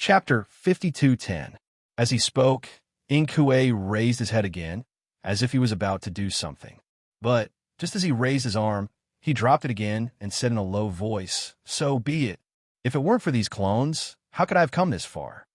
Chapter 52:10. As he spoke, Inkue raised his head again, as if he was about to do something. But, just as he raised his arm, he dropped it again and said in a low voice, "So be it. If it weren't for these clones, how could I have come this far?"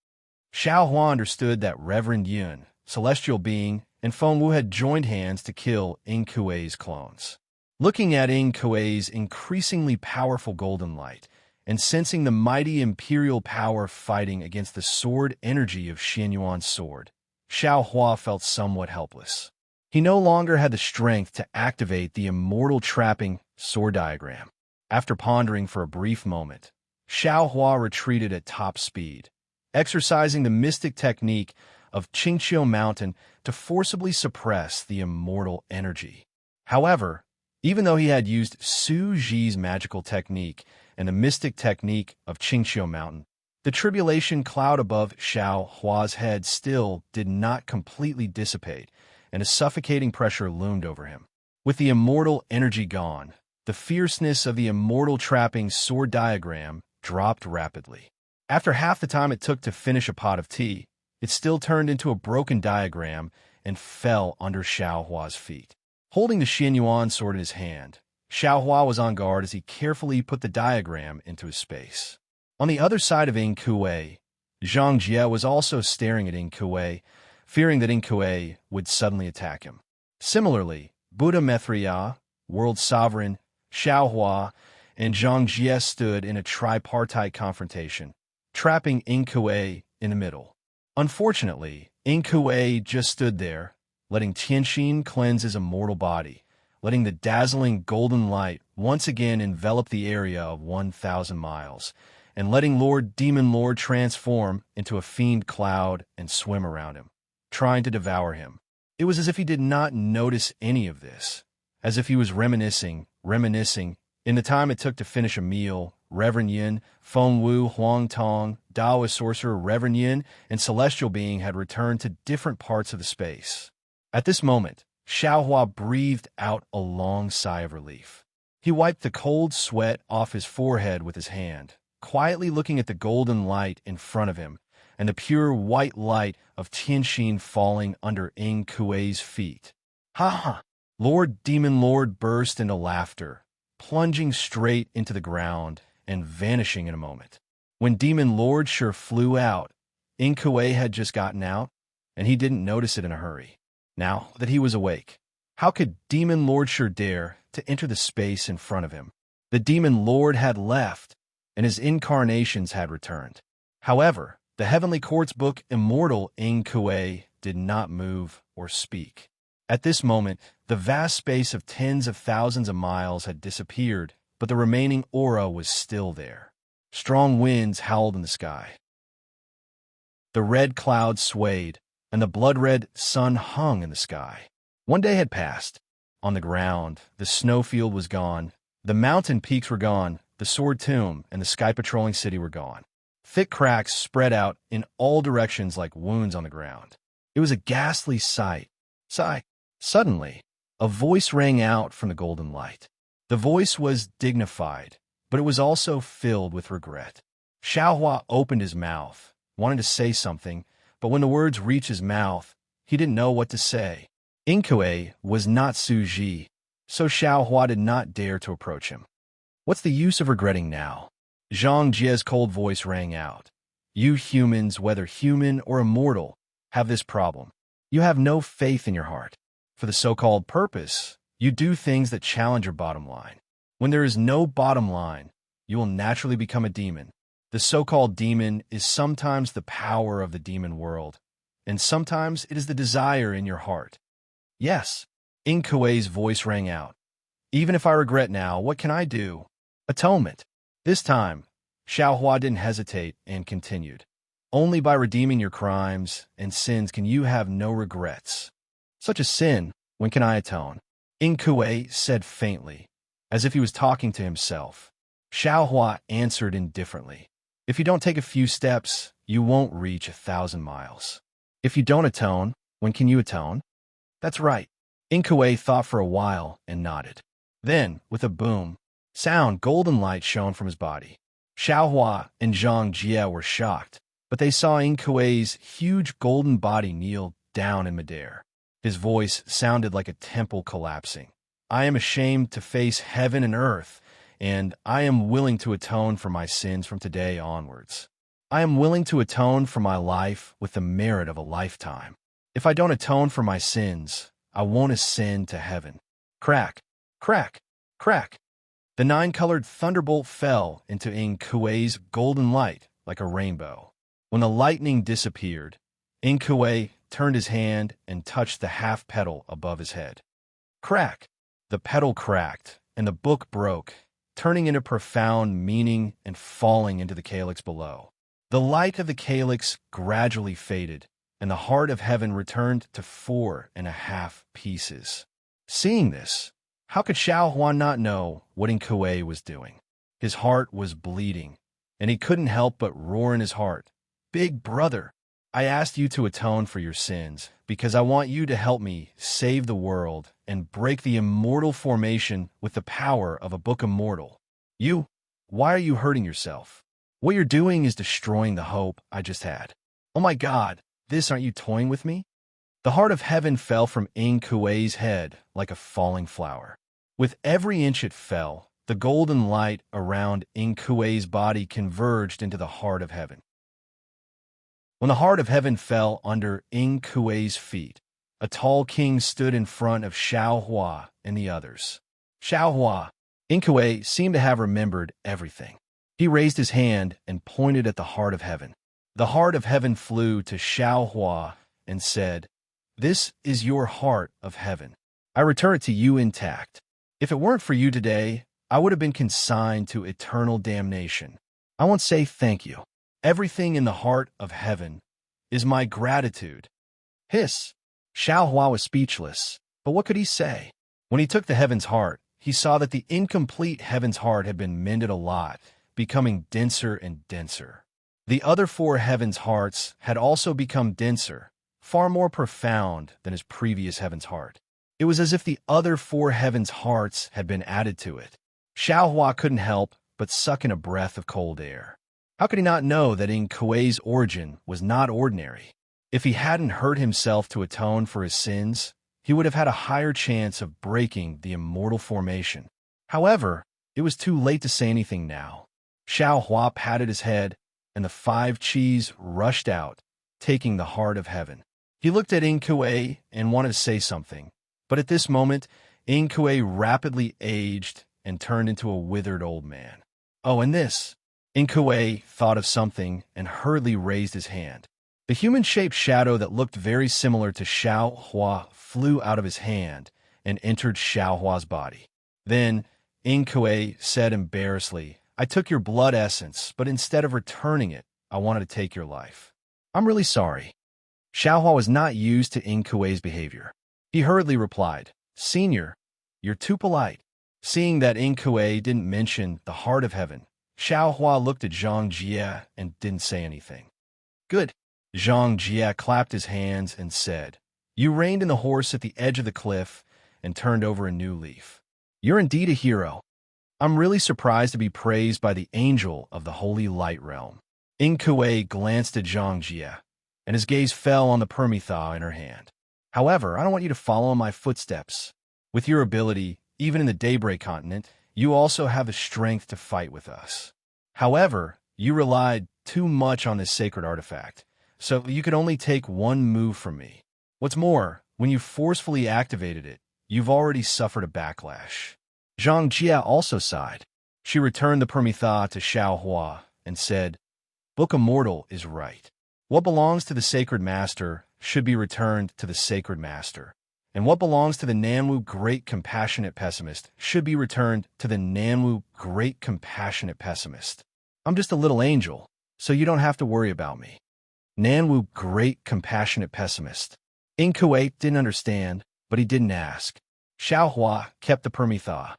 Xiaohua understood that Reverend Yun, celestial being, and Fengwu had joined hands to kill Inkue's clones. Looking at Inkue's increasingly powerful golden light, and sensing the mighty imperial power fighting against the sword energy of Xianyuan's sword, Xiaohua felt somewhat helpless. He no longer had the strength to activate the immortal trapping sword diagram. After pondering for a brief moment, Xiaohua retreated at top speed, exercising the mystic technique of Qingqiu Mountain to forcibly suppress the immortal energy. However, even though he had used Su Ji's magical technique and the mystic technique of Qingqiu Mountain, the tribulation cloud above Xiaohua's head still did not completely dissipate, and a suffocating pressure loomed over him. With the immortal energy gone, the fierceness of the immortal trapping sword diagram dropped rapidly. After half the time it took to finish a pot of tea, it still turned into a broken diagram and fell under Xiaohua's feet. Holding the Xianyuan sword in his hand, Xiaohua was on guard as he carefully put the diagram into his space. On the other side of Inkue, Zhang Jie was also staring at Inkue, fearing that Inkue would suddenly attack him. Similarly, Buddha Mithriya, World Sovereign, Xiaohua, and Zhang Jie stood in a tripartite confrontation, trapping Inkue in the middle. Unfortunately, Inkue just stood there, letting Tianxin cleanse his immortal body, letting the dazzling golden light once again envelop the area of 1,000 miles, and letting Demon Lord transform into a fiend cloud and swim around him, trying to devour him. It was as if he did not notice any of this, as if he was reminiscing. In the time it took to finish a meal, Reverend Yin, Fengwu, Huang Tong, Daoist sorcerer Reverend Yin, and celestial being had returned to different parts of the space. At this moment, Xiaohua breathed out a long sigh of relief. He wiped the cold sweat off his forehead with his hand, quietly looking at the golden light in front of him and the pure white light of Tianxin falling under Ingkue's feet. Ha ha! Demon Lord burst into laughter, plunging straight into the ground and vanishing in a moment. When Demon Lord sure flew out, Inkue had just gotten out, and he didn't notice it in a hurry. Now that he was awake, how could Demon Lord sure dare to enter the space in front of him? The Demon Lord had left, and his incarnations had returned. However, the Heavenly Court's book Immortal Inkue did not move or speak. At this moment, the vast space of tens of thousands of miles had disappeared, but the remaining aura was still there. Strong winds howled in the sky. The red clouds swayed, and the blood-red sun hung in the sky. One day had passed. On the ground, the snowfield was gone, the mountain peaks were gone, the sword tomb and the sky-patrolling city were gone. Thick cracks spread out in all directions like wounds on the ground. It was a ghastly sight. Suddenly, a voice rang out from the golden light. The voice was dignified, but it was also filled with regret. Xiaohua opened his mouth, wanting to say something, but when the words reached his mouth, he didn't know what to say. Inkue was not Su Ji, so Xiaohua did not dare to approach him. What's the use of regretting now? Zhang Jie's cold voice rang out. You humans, whether human or immortal, have this problem. You have no faith in your heart. For the so-called purpose, you do things that challenge your bottom line. When there is no bottom line, you will naturally become a demon. The so-called demon is sometimes the power of the demon world, and sometimes it is the desire in your heart. Yes, Inkue's voice rang out. Even if I regret now, what can I do? Atonement. This time, Xiaohua didn't hesitate and continued. Only by redeeming your crimes and sins can you have no regrets. Such a sin, when can I atone? Inkue said faintly, as if he was talking to himself. Xiaohua answered indifferently. If you don't take a few steps, you won't reach 1,000 miles. If you don't atone, when can you atone? That's right. Inkue thought for a while and nodded. Then, with a boom, golden light shone from his body. Xiaohua and Zhang Jie were shocked, but they saw Inkue's huge golden body kneel down in midair. His voice sounded like a temple collapsing. I am ashamed to face heaven and earth, and I am willing to atone for my sins from today onwards. I am willing to atone for my life with the merit of a lifetime. If I don't atone for my sins, I won't ascend to heaven. Crack, crack, crack. The 9-colored thunderbolt fell into Inkue's golden light like a rainbow. When the lightning disappeared, Inkue turned his hand and touched the half petal above his head. Crack! The petal cracked, and the book broke, turning into profound meaning and falling into the calyx below. The light of the calyx gradually faded, and the heart of heaven returned to 4.5 pieces. Seeing this, how could Xiao Huan not know what Inkue was doing? His heart was bleeding, and he couldn't help but roar in his heart, "Big brother, I asked you to atone for your sins because I want you to help me save the world and break the immortal formation with the power of a book immortal. Why are you hurting yourself? What you're doing is destroying the hope I just had. Oh my God, aren't you toying with me?" The heart of heaven fell from Inkue's head like a falling flower. With every inch it fell, the golden light around Inkue's body converged into the heart of heaven. When the heart of heaven fell under Inkue's feet, a tall king stood in front of Xiao Hua and the others. Xiao Hua, Inkue seemed to have remembered everything. He raised his hand and pointed at the heart of heaven. The heart of heaven flew to Xiao Hua and said, "This is your heart of heaven. I return it to you intact. If it weren't for you today, I would have been consigned to eternal damnation. I want to say thank you. Everything in the heart of heaven is my gratitude." Hiss! Xiao Hua was speechless, but what could he say? When he took the heaven's heart, he saw that the incomplete heaven's heart had been mended a lot, becoming denser and denser. The other 4 heaven's hearts had also become denser, far more profound than his previous heaven's heart. It was as if the other 4 heaven's hearts had been added to it. Xiao Hua couldn't help but suck in a breath of cold air. How could he not know that Inkue's origin was not ordinary? If he hadn't hurt himself to atone for his sins, he would have had a higher chance of breaking the immortal formation. However, it was too late to say anything now. Xiao Hua patted his head, and the 5 Qis rushed out, taking the heart of heaven. He looked at Inkue and wanted to say something, but at this moment, Inkue rapidly aged and turned into a withered old man. Oh, and this! Inkue thought of something and hurriedly raised his hand. The human-shaped shadow that looked very similar to Xiao Hua flew out of his hand and entered Xiao Hua's body. Then, Inkue said embarrassedly, "I took your blood essence, but instead of returning it, I wanted to take your life. I'm really sorry." Xiao Hua was not used to Inkue's behavior. He hurriedly replied, "Senior, you're too polite." Seeing that Inkue didn't mention the heart of heaven, Xiao Hua looked at Zhang Jie and didn't say anything. "Good." Zhang Jie clapped his hands and said, "You reined in the horse at the edge of the cliff and turned over a new leaf. You're indeed a hero. I'm really surprised to be praised by the angel of the Holy Light Realm." Inkue glanced at Zhang Jie, and his gaze fell on the permitha in her hand. "However, I don't want you to follow in my footsteps. With your ability, even in the Daybreak continent, you also have the strength to fight with us. However, you relied too much on this sacred artifact, so you could only take one move from me. What's more, when you forcefully activated it, you've already suffered a backlash." Zhang Jie also sighed. She returned the permitha to Xiao Hua and said, "Book Immortal is right. What belongs to the Sacred Master should be returned to the Sacred Master, and what belongs to the Nanwu Great Compassionate Pessimist should be returned to the Nanwu Great Compassionate Pessimist. I'm just a little angel, so you don't have to worry about me." Nanwu Great Compassionate Pessimist. Inkue didn't understand, but he didn't ask. Xiao Hua kept the permitha.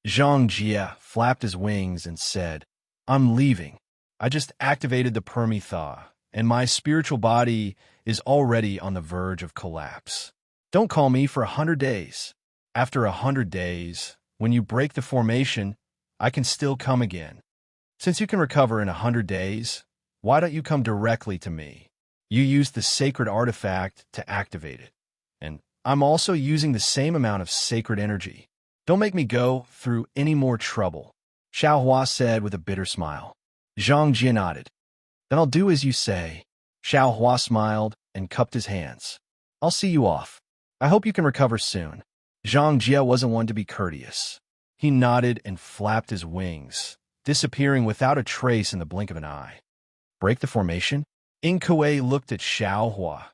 Zhang Jie flapped his wings and said, "I'm leaving. I just activated the permitha, and my spiritual body is already on the verge of collapse. Don't call me for 100 days. After 100 days, when you break the formation, I can still come again. Since you can recover in 100 days, Why don't you come directly to me? You used the sacred artifact to activate it, and I'm also using the same amount of sacred energy. Don't make me go through any more trouble, Xiao Hua said with a bitter smile. Zhang Jie nodded. Then I'll do as you say. Xiao Hua smiled and cupped his hands. I'll see you off. I hope you can recover soon. Zhang Jie wasn't one to be courteous. He nodded and flapped his wings, disappearing without a trace in the blink of an eye. Break the formation? Inkue looked at Xiao Hua,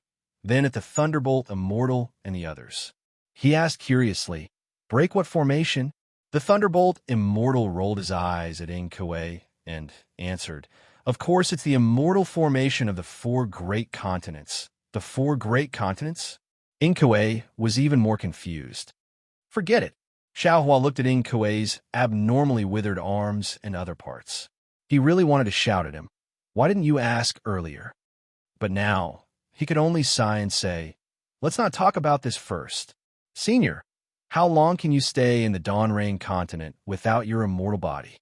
then at the Thunderbolt Immortal and the others. He asked curiously, break what formation? The Thunderbolt Immortal rolled his eyes at Inkue and answered, of course it's the immortal formation of the 4 great continents. The 4 great continents? Inkue was even more confused. Forget it. Xiao Hua looked at Inkue's abnormally withered arms and other parts. He really wanted to shout at him. Why didn't you ask earlier? But now, he could only sigh and say, let's not talk about this first. Senior, how long can you stay in the Dawn Rain continent without your immortal body?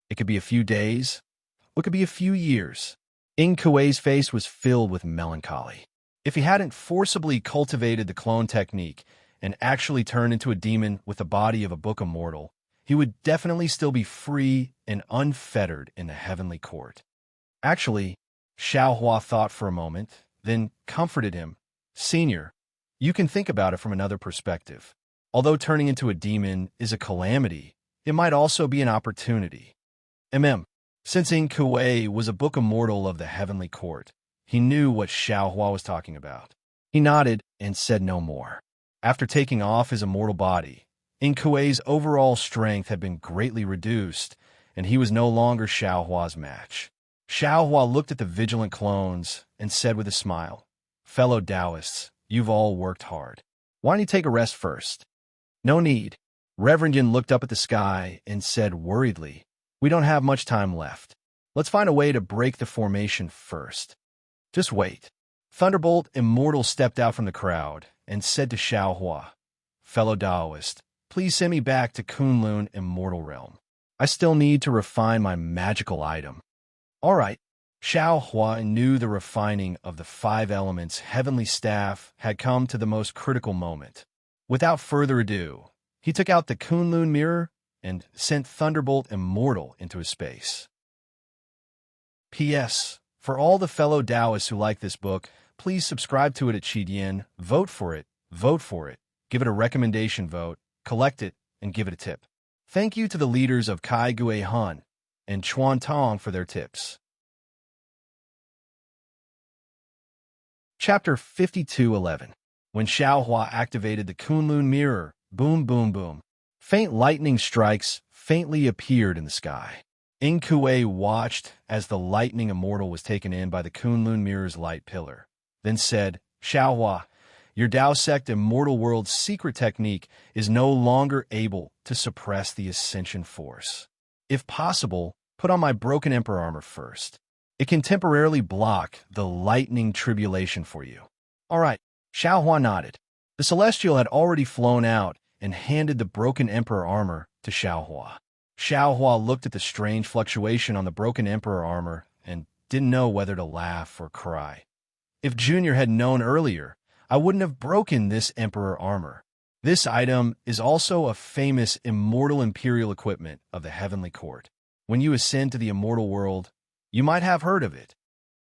It could be a few days, or it could be a few years. Inkue's face was filled with melancholy. If he hadn't forcibly cultivated the clone technique and actually turned into a demon with the body of a book immortal, he would definitely still be free and unfettered in the heavenly court. Actually, Xiao Hua thought for a moment, then comforted him. Senior, you can think about it from another perspective. Although turning into a demon is a calamity, it might also be an opportunity. Since Inkue was a book immortal of the heavenly court, he knew what Xiao Hua was talking about. He nodded and said no more. After taking off his immortal body, Inkue's overall strength had been greatly reduced, and he was no longer Xiao Hua's match. Xiao Hua looked at the vigilant clones and said with a smile, fellow Taoists, you've all worked hard. Why don't you take a rest first? No need. Reverend Yin looked up at the sky and said worriedly, we don't have much time left. Let's find a way to break the formation first. Just wait. Thunderbolt Immortal stepped out from the crowd and said to Xiao Hua, fellow Taoist, please send me back to Kunlun Immortal Realm. I still need to refine my magical item. All right. Xiao Hua knew the refining of the 5 elements' heavenly staff had come to the most critical moment. Without further ado, he took out the Kunlun mirror and sent Thunderbolt Immortal into his space. P.S. For all the fellow Taoists who like this book, please subscribe to it at Qidian, vote for it, give it a recommendation vote, collect it, and give it a tip. Thank you to the leaders of Kai Gue Han and Chuan Tong for their tips. Chapter 52:11. When Xiao Hua activated the Kunlun mirror, boom, boom, boom. Faint lightning strikes faintly appeared in the sky. Inkue watched as the lightning immortal was taken in by the Kunlun mirror's light pillar, then said, Xiao Hua, your Dao Sect Immortal World's secret technique is no longer able to suppress the ascension force. If possible, put on my broken emperor armor first. It can temporarily block the lightning tribulation for you. All right, Xiao Hua nodded. The Celestial had already flown out and handed the broken emperor armor to Xiao Hua. Xiao Hua looked at the strange fluctuation on the broken emperor armor and didn't know whether to laugh or cry. If Junior had known earlier, I wouldn't have broken this emperor armor. This item is also a famous immortal imperial equipment of the heavenly court. When you ascend to the immortal world, you might have heard of it.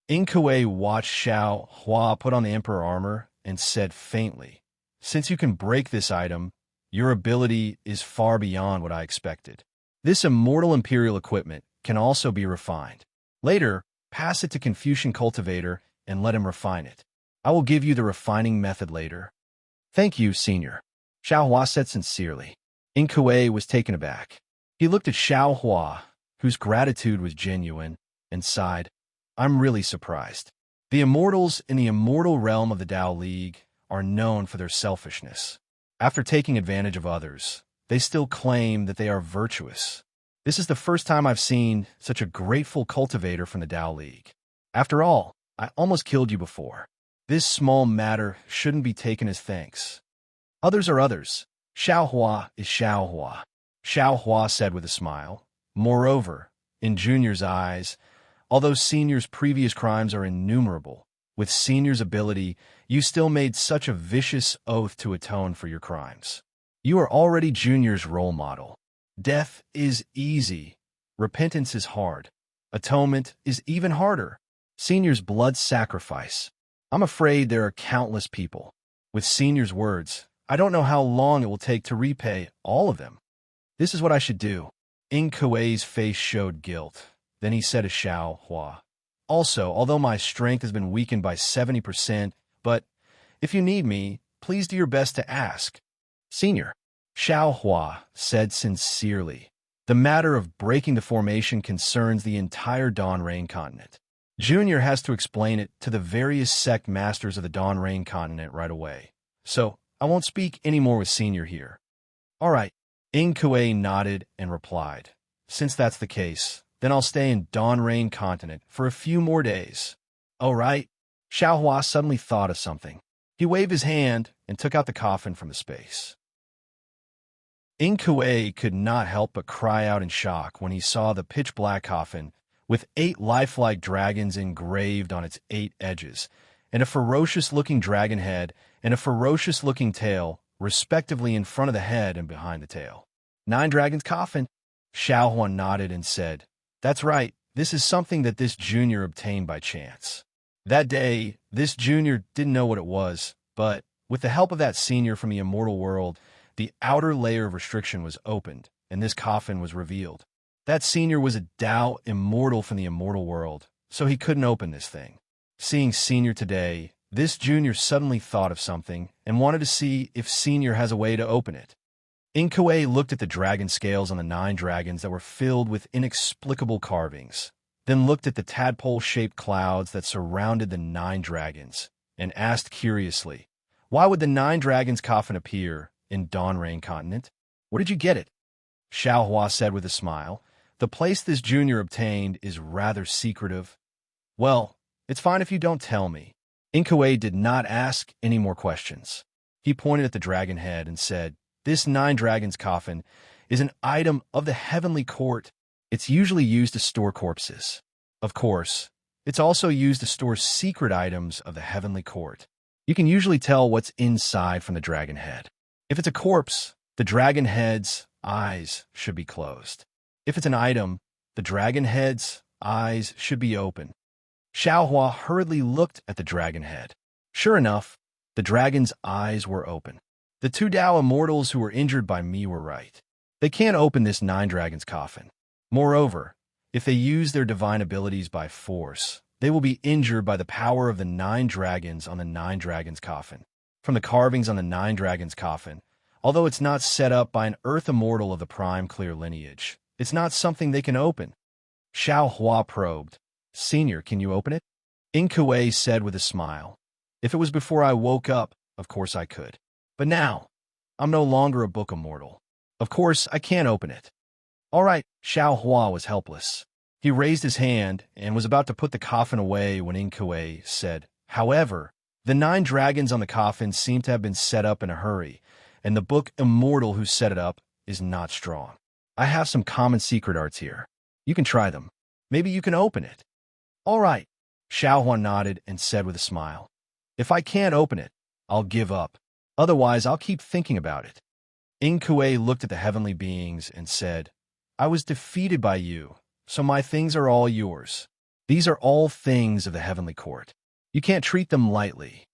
Inkue watched Xiao Hua put on the emperor armor and said faintly, since you can break this item, your ability is far beyond what I expected. This immortal imperial equipment can also be refined. Later, pass it to Confucian Cultivator and let him refine it. I will give you the refining method later. Thank you, Senior. Xiao Hua said sincerely. Inkue was taken aback. He looked at Xiao Hua, whose gratitude was genuine, and sighed, I'm really surprised. The immortals in the immortal realm of the Tao League are known for their selfishness. After taking advantage of others, they still claim that they are virtuous. This is the first time I've seen such a grateful cultivator from the Tao League. After all, I almost killed you before. This small matter shouldn't be taken as thanks. Others are others. Xiao Hua is Xiao Hua. Xiao Hua said with a smile. Moreover, in Junior's eyes, Although Senior's previous crimes are innumerable, with Senior's ability, you still made such a vicious oath to atone for your crimes. You are already Junior's role model. Death is easy. Repentance is hard. Atonement is even harder. Senior's blood sacrifice. I'm afraid there are countless people. With Senior's words, I don't know how long it will take to repay all of them. This is what I should do. Ing Kuei's face showed guilt. Then he said to Xiao Hua, also, although my strength has been weakened by 70%, but if you need me, please do your best to ask. Senior, Xiao Hua said sincerely, the matter of breaking the formation concerns the entire Dawn Rain continent. Junior has to explain it to the various sect masters of the Dawn Rain continent right away. So, I won't speak any more with Senior here. All right. Ing Kuei nodded and replied, since that's the case, then I'll stay in Dawn Rain continent for a few more days. Oh, right. Xiao Hua suddenly thought of something. He waved his hand and took out the coffin from the space. Ing Kuei could not help but cry out in shock when he saw the pitch-black coffin with 8 lifelike dragons engraved on its 8 edges, and a ferocious-looking dragon head and a ferocious-looking tail, respectively in front of the head and behind the tail. 9 dragons' coffin. Xiao Hua nodded and said, that's right, this is something that this junior obtained by chance. That day, this junior didn't know what it was, but with the help of that senior from the immortal world, the outer layer of restriction was opened, and this coffin was revealed. That senior was a Dao immortal from the immortal world, so he couldn't open this thing. Seeing Senior today, this junior suddenly thought of something and wanted to see if Senior has a way to open it. Ing Kuei looked at the dragon scales on the 9 dragons that were filled with inexplicable carvings, then looked at the tadpole-shaped clouds that surrounded the 9 dragons, and asked curiously, why would the 9 dragons' coffin appear in Dawn Rain continent? Where did you get it? Xiao Hua said with a smile, the place this junior obtained is rather secretive. Well, it's fine if you don't tell me. Ing Kuei did not ask any more questions. He pointed at the dragon head and said, this 9 dragons coffin is an item of the heavenly court. It's usually used to store corpses. Of course, it's also used to store secret items of the heavenly court. You can usually tell what's inside from the dragon head. If it's a corpse, the dragon head's eyes should be closed. If it's an item, the dragon head's eyes should be open. Xiao Hua hurriedly looked at the dragon head. Sure enough, the dragon's eyes were open. The 2 Dao immortals who were injured by me were right. They can't open this 9 dragons coffin. Moreover, if they use their divine abilities by force, they will be injured by the power of the 9 dragons on the 9 dragons coffin. From the carvings on the 9 dragons coffin, although it's not set up by an earth immortal of the prime clear lineage, it's not something they can open. Xiao Hua probed, Senior, can you open it? Ing Kuei said with a smile, if it was before I woke up, of course I could. But now, I'm no longer a book immortal. Of course, I can't open it. All right, Xiao Hua was helpless. He raised his hand and was about to put the coffin away when Ing Kuei said, however, the 9 dragons on the coffin seem to have been set up in a hurry, and the book immortal who set it up is not strong. I have some common secret arts here. You can try them. Maybe you can open it. All right, Xiao Hua nodded and said with a smile, if I can't open it, I'll give up. Otherwise, I'll keep thinking about it. Ing Kuei looked at the heavenly beings and said, I was defeated by you, so my things are all yours. These are all things of the heavenly court. You can't treat them lightly.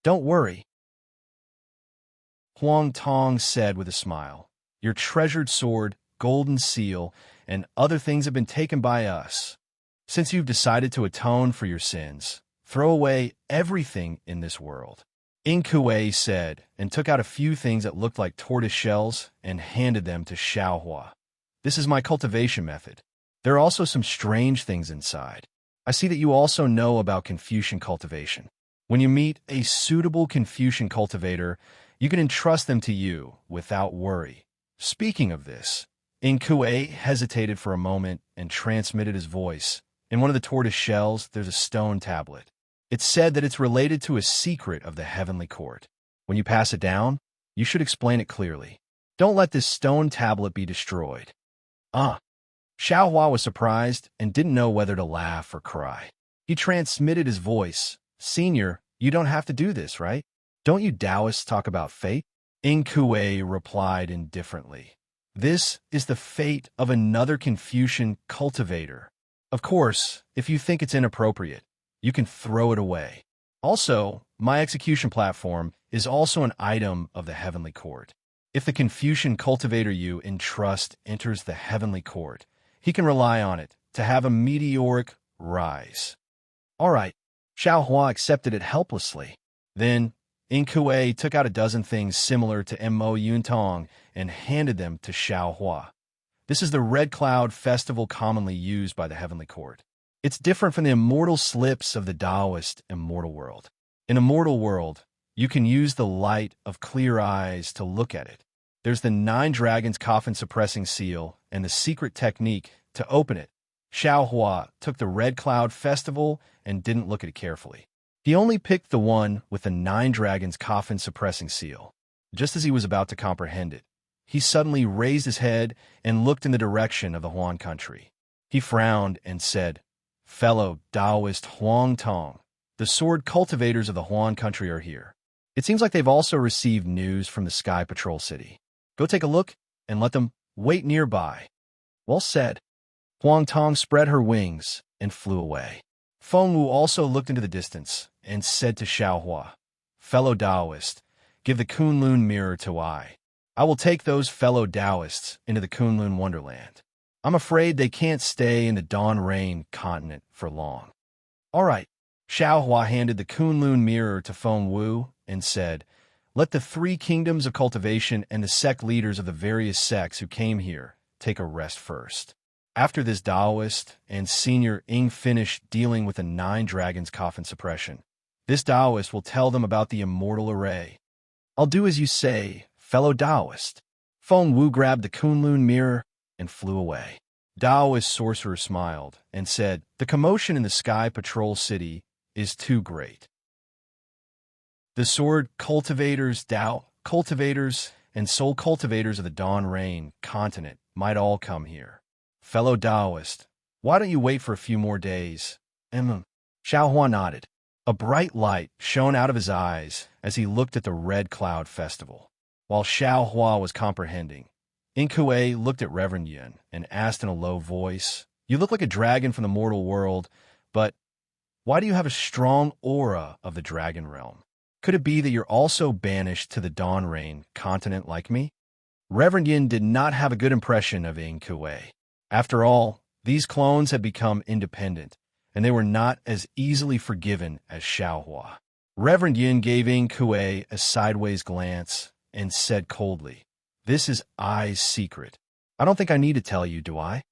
Don't worry. Huang Tong said with a smile, your treasured sword, golden seal, and other things have been taken by us. Since you've decided to atone for your sins, throw away everything in this world. Ing Kuei said, and took out a few things that looked like tortoise shells and handed them to Xiao Hua. This is my cultivation method. There are also some strange things inside. I see that you also know about Confucian cultivation. When you meet a suitable Confucian cultivator, you can entrust them to you without worry. Speaking of this, Ing Kuei hesitated for a moment and transmitted his voice. In one of the tortoise shells, there's a stone tablet. It's said that it's related to a secret of the heavenly court. When you pass it down, you should explain it clearly. Don't let this stone tablet be destroyed. Xiaohua was surprised and didn't know whether to laugh or cry. He transmitted his voice. Senior, you don't have to do this, right? Don't you Taoists talk about fate? Inkue replied indifferently. This is the fate of another Confucian cultivator. Of course, if you think it's inappropriate, you can throw it away. Also, my execution platform is also an item of the heavenly court. If the Confucian cultivator you entrust enters the heavenly court, he can rely on it to have a meteoric rise. All right, Xiaohua accepted it helplessly. Then, Inkue took out a dozen things similar to Mo Yuntong and handed them to Xiaohua. This is the Red Cloud Festival commonly used by the Heavenly Court. It's different from the immortal slips of the Taoist immortal world. In immortal world, you can use the light of clear eyes to look at it. There's the 9 dragons coffin-suppressing seal and the secret technique to open it. Xiaohua took the Red Cloud Festival and didn't look at it carefully. He only picked the one with the 9 dragons coffin-suppressing seal. Just as he was about to comprehend it, he suddenly raised his head and looked in the direction of the Huan country. He frowned and said, "Fellow Taoist Huang Tong, the sword cultivators of the Huan country are here. It seems like they've also received news from the Sky Patrol City. Go take a look and let them wait nearby." Well said. Huang Tong spread her wings and flew away. Feng Wu also looked into the distance and said to Xiaohua, "Fellow Taoist, give the Kunlun mirror to I. I will take those fellow Taoists into the Kunlun Wonderland. I'm afraid they can't stay in the Dawn Rain continent for long." All right. Xiaohua handed the Kunlun mirror to Feng Wu and said, "Let the 3 kingdoms of cultivation and the sect leaders of the various sects who came here take a rest first. After this Taoist and Senior Ing finish dealing with the 9 dragons coffin suppression, this Taoist will tell them about the immortal array." "I'll do as you say, fellow Taoist." Feng Wu grabbed the Kunlun mirror and flew away. Taoist sorcerer smiled and said, "The commotion in the Sky Patrol City is too great. The sword cultivators, Tao cultivators, and soul cultivators of the Dawn Rain continent might all come here. Fellow Taoist, why don't you wait for a few more days?" Xiaohua nodded. A bright light shone out of his eyes as he looked at the Red Cloud Festival. While Xiaohua was comprehending, Inkue looked at Reverend Yun and asked in a low voice, "You look like a dragon from the mortal world, but why do you have a strong aura of the dragon realm? Could it be that you're also banished to the Dawn Rain continent like me?" Reverend Yin did not have a good impression of Inkue. After all, these clones had become independent, and they were not as easily forgiven as Xiaohua. Reverend Yin gave Inkue a sideways glance and said coldly, "This is I's secret. I don't think I need to tell you, do I?"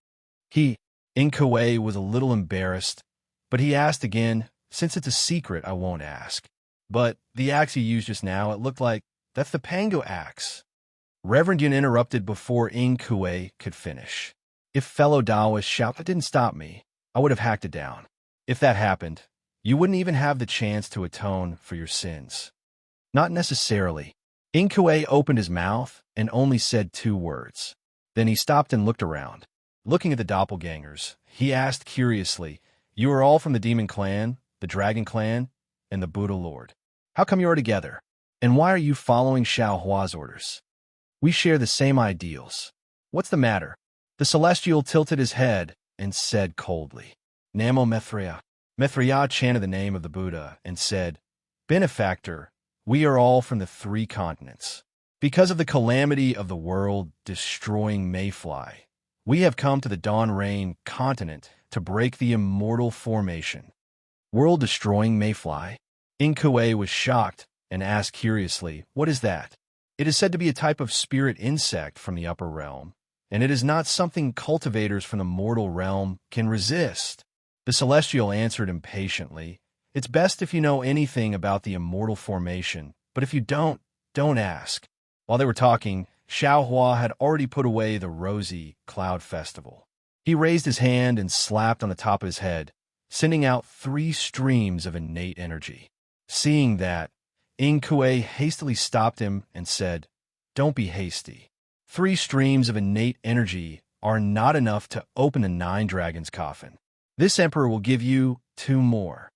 Inkue was a little embarrassed, but he asked again, "Since it's a secret, I won't ask. But the axe you used just now, it looked like that's the Pango axe." Reverend Yin interrupted before Inkue could finish. "If fellow Taoists shout, that didn't stop me. I would have hacked it down. If that happened, you wouldn't even have the chance to atone for your sins." "Not necessarily." Inkue opened his mouth and only said 2 words. Then he stopped and looked around. Looking at the doppelgangers, he asked curiously, "You are all from the Demon Clan, the Dragon Clan, and the Buddha Lord. How come you are together? And why are you following Xiaohua's orders?" "We share the same ideals. What's the matter?" The Celestial tilted his head and said coldly, "Namo Mithra." Mithra chanted the name of the Buddha and said, "Benefactor, we are all from the 3 continents. Because of the calamity of the world destroying mayfly, we have come to the Dawn Rain continent to break the immortal formation." "World-destroying mayfly?" Inkue was shocked and asked curiously, "What is that?" "It is said to be a type of spirit insect from the upper realm, and it is not something cultivators from the mortal realm can resist." The Celestial answered impatiently, "It's best if you know anything about the immortal formation, but if you don't ask." While they were talking, Xiaohua had already put away the rosy cloud festival. He raised his hand and slapped on the top of his head, sending out 3 streams of innate energy. Seeing that, Inkue hastily stopped him and said, "Don't be hasty. 3 streams of innate energy are not enough to open the 9 dragons' coffin. This emperor will give you 2 more.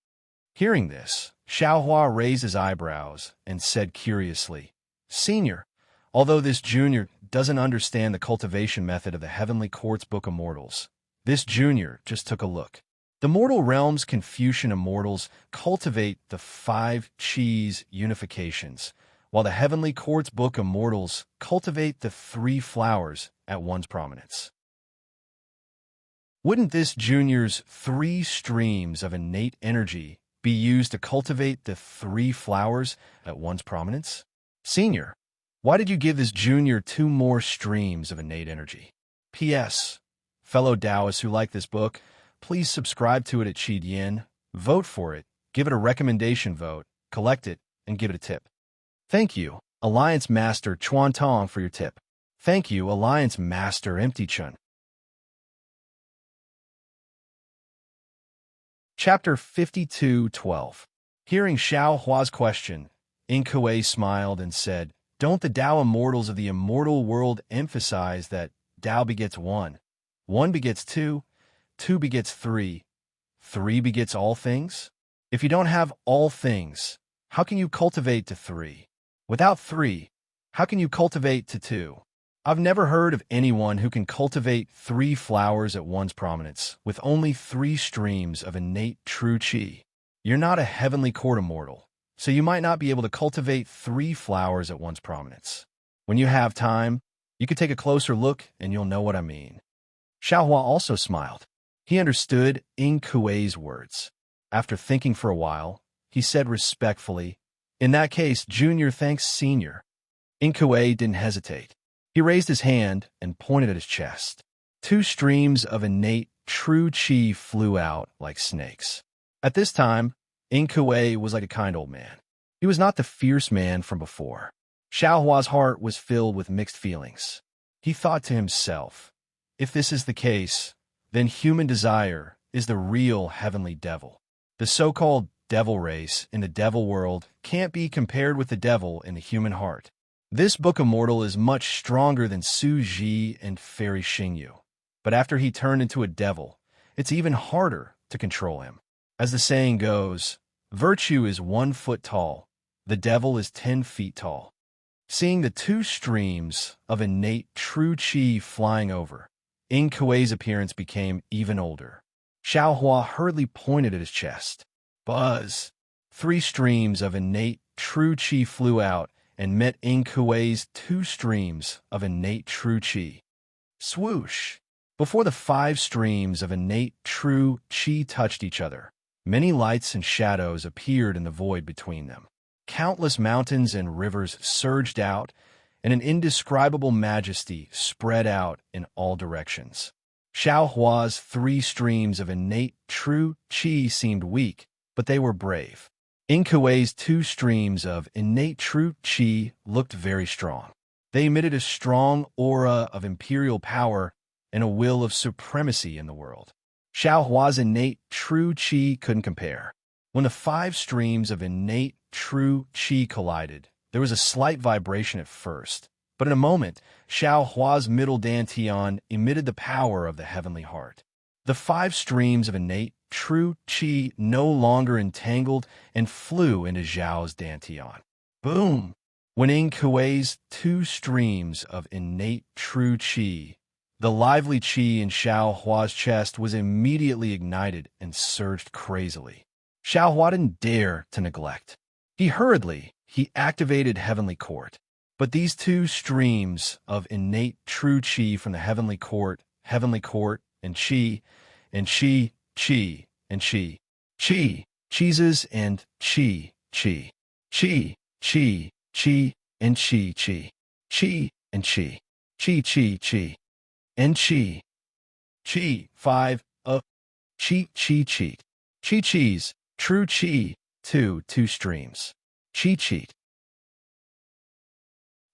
Hearing this, Xiaohua raised his eyebrows and said curiously, Senior, although this junior doesn't understand the cultivation method of the Heavenly Court's Book of Mortals, this junior just took a look. The mortal realm's Confucian immortals cultivate the 5 Qis unifications, while the Heavenly Court's Book of Mortals cultivate the 3 flowers at one's prominence. Wouldn't this junior's 3 streams of innate energy be used to cultivate the 3 flowers at one's prominence? Senior, why did you give this junior 2 more streams of innate energy? P.S. Fellow Taoists who like this book, please subscribe to it at Qi Yin, vote for it, give it a recommendation vote, collect it, and give it a tip. Thank you, Alliance Master Chuan Tong, for your tip. Thank you, Alliance Master Empty Chun. Chapter 52:12. Hearing Xiao Hua's question, Inkue smiled and said, Don't the Tao immortals of the immortal world emphasize that Tao begets 1, 1 begets 2, 2 begets 3, 3 begets all things? If you don't have all things, how can you cultivate to 3? Without 3, how can you cultivate to 2? I've never heard of anyone who can cultivate 3 flowers at one's prominence with only 3 streams of innate true qi. You're not a heavenly court immortal, so you might not be able to cultivate 3 flowers at one's prominence. When you have time, you could take a closer look and you'll know what I mean. Xiaohua also smiled. He understood Ingkue's words. After thinking for a while, he said respectfully, In that case, Junior thanks Senior. Inkue didn't hesitate. He raised his hand and pointed at his chest. 2 streams of innate true qi flew out like snakes. At this time, Inkue was like a kind old man. He was not the fierce man from before. Xiaohua's heart was filled with mixed feelings. He thought to himself, if this is the case, then human desire is the real heavenly devil. The so-called devil race in the devil world can't be compared with the devil in the human heart. This Book of Mortal is much stronger than Su Ji and Fairy Xingyu. But after he turned into a devil, it's even harder to control him. As the saying goes, virtue is 1 foot tall, the devil is 10 feet tall. Seeing the 2 streams of innate true qi flying over, Ingkue's appearance became even older. Xiaohua hurriedly pointed at his chest. Buzz! 3 streams of innate true qi flew out and met Ingkue's 2 streams of innate true qi. Swoosh! Before the 5 streams of innate true qi touched each other, many lights and shadows appeared in the void between them. Countless mountains and rivers surged out, and an indescribable majesty spread out in all directions. Xiaohua's 3 streams of innate true qi seemed weak, but they were brave. Ingkue's 2 streams of innate true qi looked very strong. They emitted a strong aura of imperial power and a will of supremacy in the world. Xiaohua's innate true qi couldn't compare. When the 5 streams of innate true qi collided, there was a slight vibration at first, but in a moment, Xiaohua's middle dantian emitted the power of the heavenly heart. The 5 streams of innate true qi no longer entangled and flew into Zhao's dantian. Boom! When Ingkue's 2 streams of innate true qi, the lively qi in Xiaohua's chest was immediately ignited and surged crazily. Xiaohua didn't dare to neglect. He activated Heavenly Court. But these 2 streams of innate true qi from the Heavenly Court, and qi, and qi, qi, and qi, qi, cheeses and qi, qi, qi, qi, qi, and qi, qi, qi, and qi, qi, qi, qi, and qi, qi, 5 of qi, qi, cheat, qi, cheese, true qi, 2 streams, qi, cheat,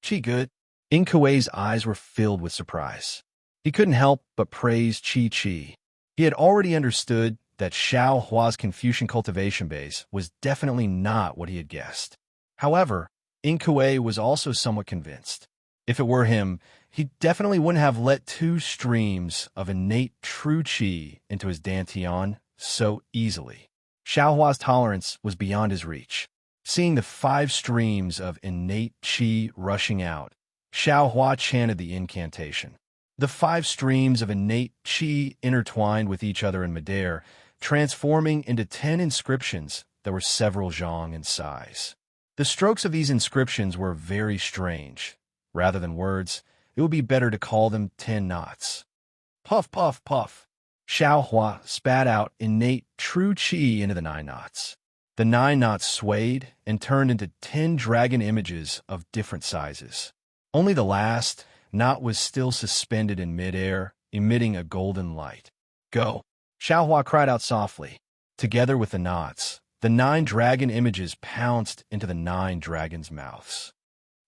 qi, good. Inkue's eyes were filled with surprise. He couldn't help but praise Qi Qi. He had already understood that Xiaohua's Confucian cultivation base was definitely not what he had guessed. However, Inkue was also somewhat convinced. If it were him, he definitely wouldn't have let 2 streams of innate true qi into his dantian so easily. Xiaohua's tolerance was beyond his reach. Seeing the 5 streams of innate qi rushing out, Xiaohua chanted the incantation. The 5 streams of innate qi intertwined with each other in midair, transforming into 10 inscriptions that were several zhang in size. The strokes of these inscriptions were very strange. Rather than words, it would be better to call them 10 knots. Puff, puff, puff. Xiaohua spat out innate true qi into the 9 knots. The 9 knots swayed and turned into 10 dragon images of different sizes. Only the last knot was still suspended in midair, emitting a golden light. Go! Xiaohua cried out softly. Together with the knots, the 9 dragon images pounced into the 9 dragons' mouths.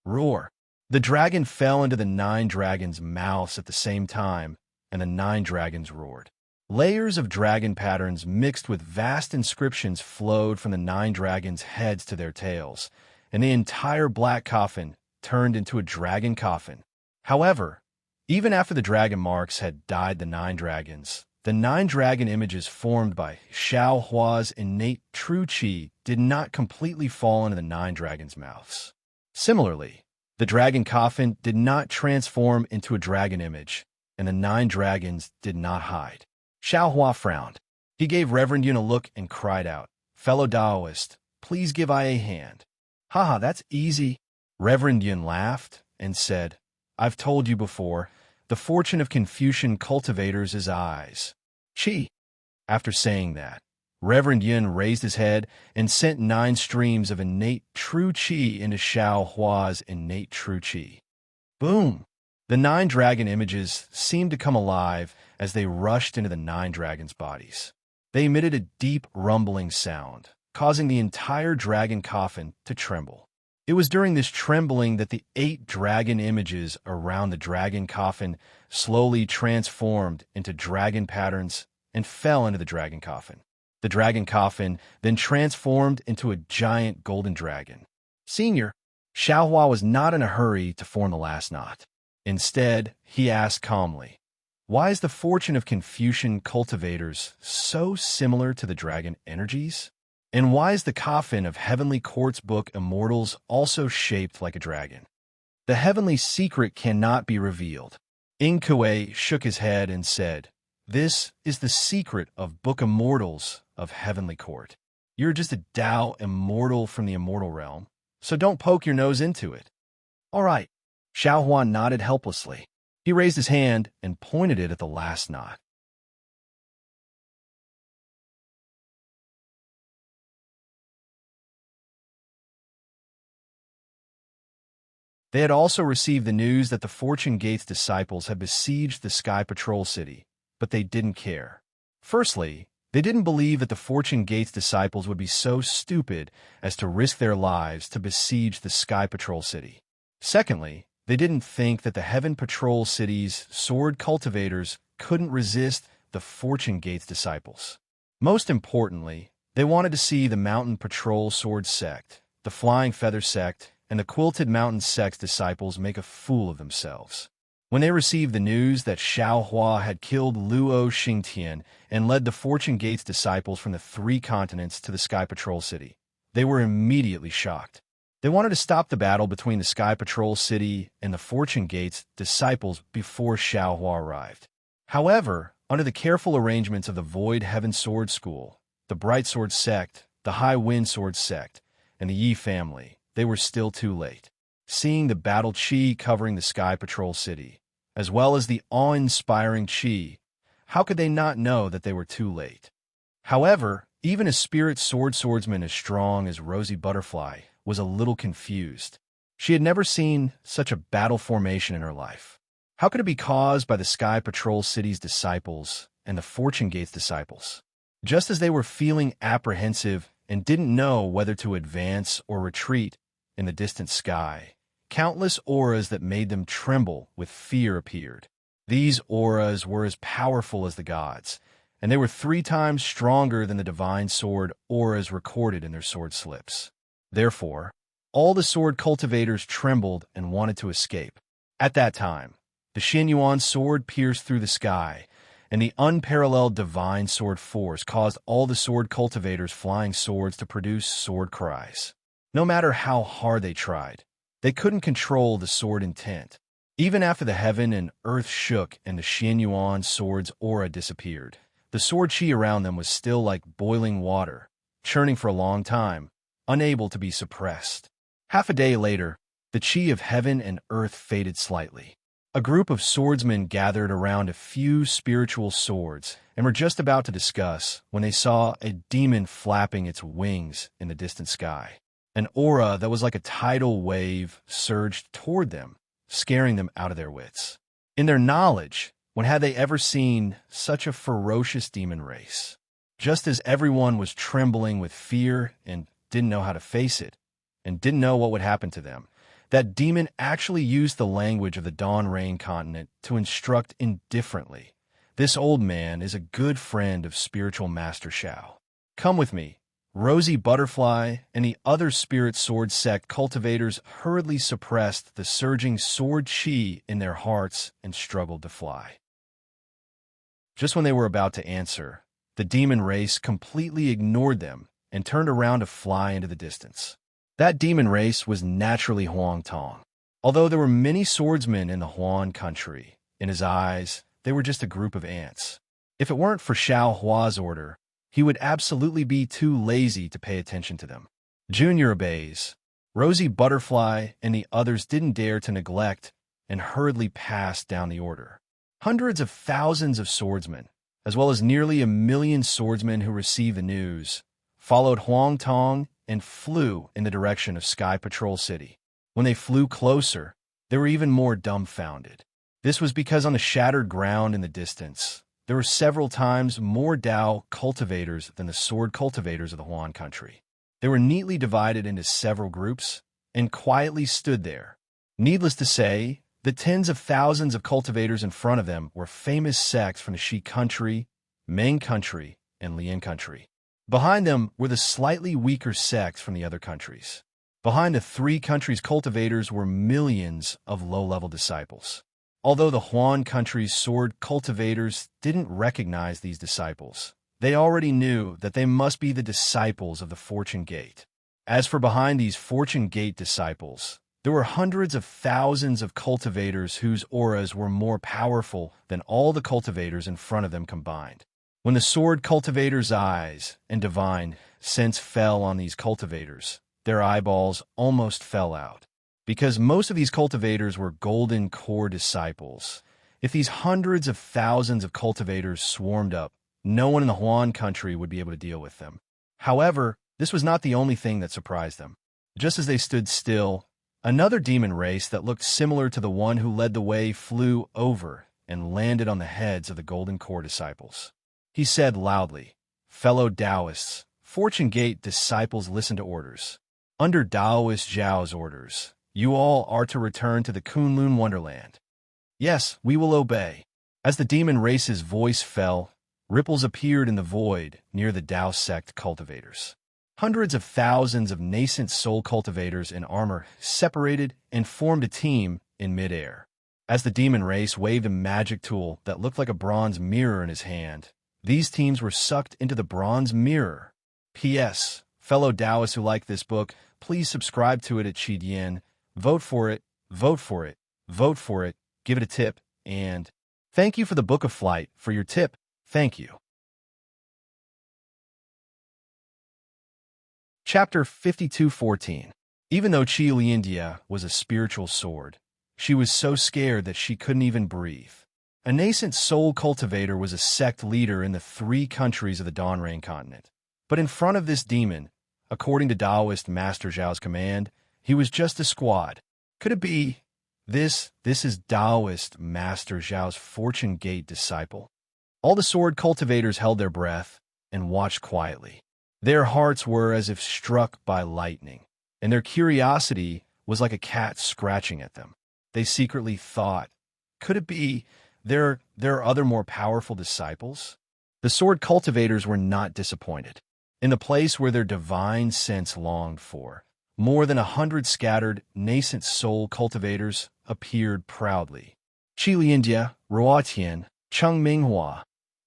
Roar! The dragon fell into the 9 dragons' mouths at the same time, and the 9 dragons roared. Layers of dragon patterns mixed with vast inscriptions flowed from the 9 dragons' heads to their tails, and the entire black coffin turned into a dragon coffin. However, even after the dragon marks had dyed the 9 dragons, the 9 dragon images formed by Xiaohua's innate true qi did not completely fall into the 9 dragons' mouths. Similarly, the dragon coffin did not transform into a dragon image, and the 9 dragons did not hide. Xiaohua frowned. He gave Reverend Yun a look and cried out, "Fellow Taoist, please give I a hand." "Haha, that's easy." Reverend Yun laughed and said, "I've told you before, the fortune of Confucian cultivators is eyes. Qi." After saying that, Reverend Yun raised his head and sent 9 streams of innate true qi into Xiaohua's innate true qi. Boom! The 9 dragon images seemed to come alive as they rushed into the 9 dragons' bodies. They emitted a deep rumbling sound, causing the entire dragon coffin to tremble. It was during this trembling that the 8 dragon images around the dragon coffin slowly transformed into dragon patterns and fell into the dragon coffin. The dragon coffin then transformed into a giant golden dragon. Senior, Xiaohua was not in a hurry to form the last knot. Instead, he asked calmly, "Why is the fortune of Confucian cultivators so similar to the dragon energies? And why is the coffin of Heavenly Court's book Immortals also shaped like a dragon?" "The heavenly secret cannot be revealed." Inkue shook his head and said, "This is the secret of Book Immortals of Heavenly Court. You're just a Tao immortal from the immortal realm, so don't poke your nose into it." "All right." Xiaohua nodded helplessly. He raised his hand and pointed it at the last knot. They had also received the news that the Fortune Gate's disciples had besieged the Sky Patrol City, but they didn't care. Firstly, they didn't believe that the Fortune Gate's disciples would be so stupid as to risk their lives to besiege the Sky Patrol City. Secondly, they didn't think that the Heaven Patrol City's sword cultivators couldn't resist the Fortune Gate's disciples. Most importantly, they wanted to see the Mountain Patrol Sword Sect, the Flying Feather Sect, and the Quilted Mountain Sect's disciples make a fool of themselves. When they received the news that Xiaohua had killed Luo Xingtian and led the Fortune Gate's disciples from the 3 continents to the Sky Patrol City, they were immediately shocked. They wanted to stop the battle between the Sky Patrol City and the Fortune Gate's disciples before Xiaohua arrived. However, under the careful arrangements of the Void Heaven Sword School, the Bright Sword Sect, the High Wind Sword Sect, and the Yi family, they were still too late. Seeing the battle qi covering the Sky Patrol City, as well as the awe-inspiring qi, how could they not know that they were too late? However, even a spirit swordsman as strong as Rosie Butterfly was a little confused. She had never seen such a battle formation in her life. How could it be caused by the Sky Patrol City's disciples and the Fortune Gate's disciples? Just as they were feeling apprehensive and didn't know whether to advance or retreat in the distant sky, countless auras that made them tremble with fear appeared. These auras were as powerful as the gods, and they were 3 times stronger than the divine sword auras recorded in their sword slips. Therefore, all the sword cultivators trembled and wanted to escape. At that time, The Xianyuan sword pierced through the sky, and the unparalleled divine sword force caused all the sword cultivators flying swords to produce sword cries. No matter how hard they tried, they couldn't control the sword intent. Even after the heaven and earth shook and the Xianyuan sword's aura disappeared, the sword chi around them was still like boiling water, churning for a long time, unable to be suppressed. Half a day later, the chi of heaven and earth faded slightly. A group of swordsmen gathered around a few spiritual swords and were just about to discuss when they saw a demon flapping its wings in the distant sky. An aura that was like a tidal wave surged toward them, scaring them out of their wits. In their knowledge, when had they ever seen such a ferocious demon race? Just as everyone was trembling with fear and didn't know how to face it, and didn't know what would happen to them, that demon actually used the language of the Dawn Rain continent to instruct indifferently. This old man is a good friend of spiritual Master Shao. Come with me. Rosy Butterfly and the other spirit sword sect cultivators hurriedly suppressed the surging sword chi in their hearts and struggled to fly. Just when they were about to answer, the demon race completely ignored them and turned around to fly into the distance. That demon race was naturally Huang Tong. Although there were many swordsmen in the Huan country, in his eyes, they were just a group of ants. If it weren't for Xiao Hua's order, he would absolutely be too lazy to pay attention to them. Junior obeys. Rosy Butterfly and the others didn't dare to neglect and hurriedly passed down the order. Hundreds of thousands of swordsmen, as well as nearly 1 million swordsmen who received the news, followed Huang Tong and flew in the direction of Sky Patrol City. When they flew closer, they were even more dumbfounded. This was because on the shattered ground in the distance, there were several times more Dao cultivators than the sword cultivators of the Huan country. They were neatly divided into several groups and quietly stood there. Needless to say, the tens of thousands of cultivators in front of them were famous sects from the Shi country, Meng country, and Lian country. Behind them were the slightly weaker sects from the other countries. Behind the 3 countries' cultivators were millions of low-level disciples. Although the Huan country's sword cultivators didn't recognize these disciples, they already knew that they must be the disciples of the Fortune Gate. As for behind these Fortune Gate disciples, there were hundreds of thousands of cultivators whose auras were more powerful than all the cultivators in front of them combined. When the sword cultivators' eyes and divine sense fell on these cultivators, their eyeballs almost fell out. Because most of these cultivators were golden core disciples, if these hundreds of thousands of cultivators swarmed up, no one in the Huan country would be able to deal with them. However, this was not the only thing that surprised them. Just as they stood still, another demon race that looked similar to the one who led the way flew over and landed on the heads of the golden core disciples. He said loudly, "Fellow Taoists, Fortune Gate disciples, listen to orders. Under Taoist Zhao's orders, you all are to return to the Kunlun Wonderland." "Yes, we will obey." As the demon race's voice fell, ripples appeared in the void near the Tao sect cultivators. Hundreds of thousands of nascent soul cultivators in armor separated and formed a team in midair. As the demon race waved a magic tool that looked like a bronze mirror in his hand, these teams were sucked into the bronze mirror. P.S. Fellow Taoists who like this book, please subscribe to it at Qidian. Vote for it, vote for it, vote for it, give it a tip, and thank you for the Book of Flight for your tip. Thank you. Chapter 52:14. Even though Qi Liandia was a spiritual sword, she was so scared that she couldn't even breathe. A nascent soul cultivator was a sect leader in the 3 countries of the Dawn Rain continent. But in front of this demon, according to Taoist Master Zhao's command, he was just a squad. Could it be this is Taoist Master Zhao's Fortune Gate disciple? All the sword cultivators held their breath and watched quietly. Their hearts were as if struck by lightning, and their curiosity was like a cat scratching at them. They secretly thought, could it be there are other more powerful disciples? The sword cultivators were not disappointed. In the place where their divine sense longed for, more than 100 scattered, nascent soul cultivators appeared proudly. Qili India, Ruo Tian, Cheng Minghua,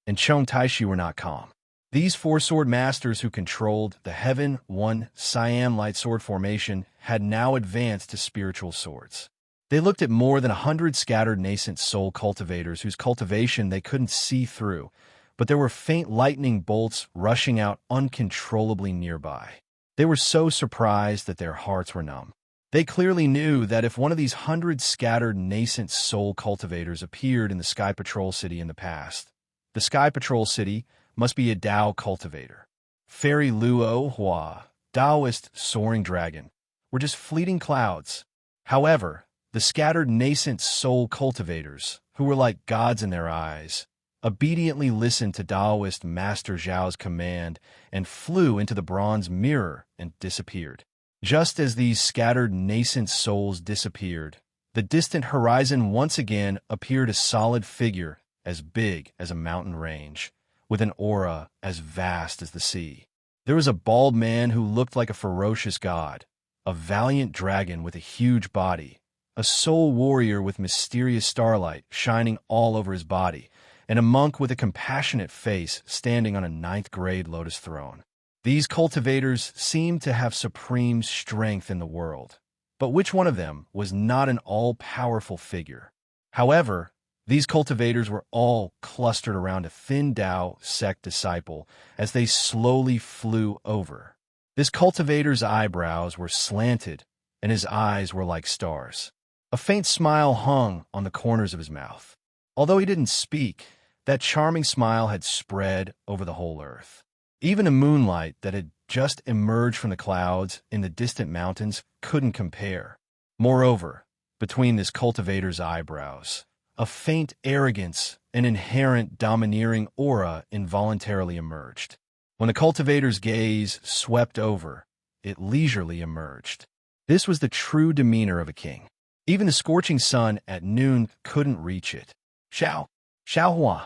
and Cheng Taishi were not calm. These four-sword masters who controlled the Heaven One Siam Light Sword formation had now advanced to spiritual swords. They looked at more than 100 scattered nascent soul cultivators whose cultivation they couldn't see through, but there were faint lightning bolts rushing out uncontrollably nearby. They were so surprised that their hearts were numb. They clearly knew that if one of these 100 scattered nascent soul cultivators appeared in the Sky Patrol City in the past, the Sky Patrol City must be a Tao cultivator. Fairy Luo Hua, Taoist soaring dragon, were just fleeting clouds. However, the scattered nascent soul cultivators, who were like gods in their eyes, obediently listened to Taoist Master Zhao's command and flew into the bronze mirror and disappeared. Just as these scattered nascent souls disappeared, the distant horizon once again appeared a solid figure as big as a mountain range, with an aura as vast as the sea. There was a bald man who looked like a ferocious god, a valiant dragon with a huge body, a soul warrior with mysterious starlight shining all over his body, and a monk with a compassionate face standing on a ninth-grade lotus throne. These cultivators seemed to have supreme strength in the world, but which one of them was not an all-powerful figure? However, these cultivators were all clustered around a thin Tao sect disciple as they slowly flew over. This cultivator's eyebrows were slanted, and his eyes were like stars. A faint smile hung on the corners of his mouth. Although he didn't speak, that charming smile had spread over the whole earth. Even a moonlight that had just emerged from the clouds in the distant mountains couldn't compare. Moreover, between this cultivator's eyebrows, a faint arrogance, an inherent domineering aura involuntarily emerged. When the cultivator's gaze swept over, it leisurely emerged. This was the true demeanor of a king. Even the scorching sun at noon couldn't reach it. Xiaohua.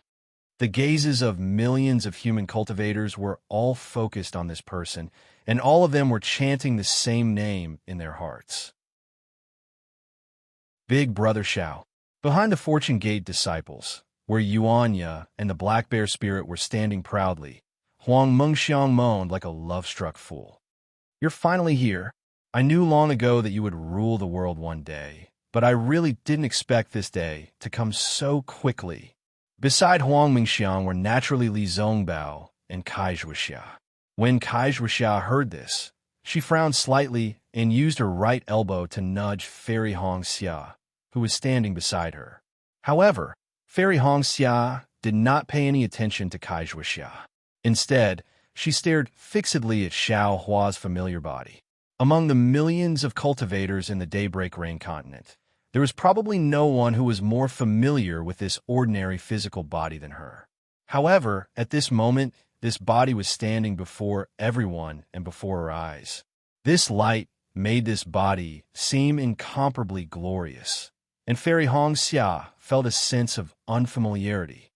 The gazes of millions of human cultivators were all focused on this person, and all of them were chanting the same name in their hearts. Big Brother Xiao. Behind the Fortune Gate disciples, where Yuanya and the Black Bear Spirit were standing proudly, Huang Mengxiang moaned like a love-struck fool. You're finally here. I knew long ago that you would rule the world one day, but I really didn't expect this day to come so quickly. Beside Huang Mengxiang were naturally Li Zongbao and Kai Zhuoxia. When Kai Zhuoxia heard this, she frowned slightly and used her right elbow to nudge Fairy Hong Xia, who was standing beside her. However, Fairy Hong Xia did not pay any attention to Kai Zhuoxia. Instead, she stared fixedly at Xiao Hua's familiar body. Among the millions of cultivators in the Daybreak Rain continent, there was probably no one who was more familiar with this ordinary physical body than her. However, at this moment, this body was standing before everyone and before her eyes. This light made this body seem incomparably glorious, and Fairy Hong Xia felt a sense of unfamiliarity.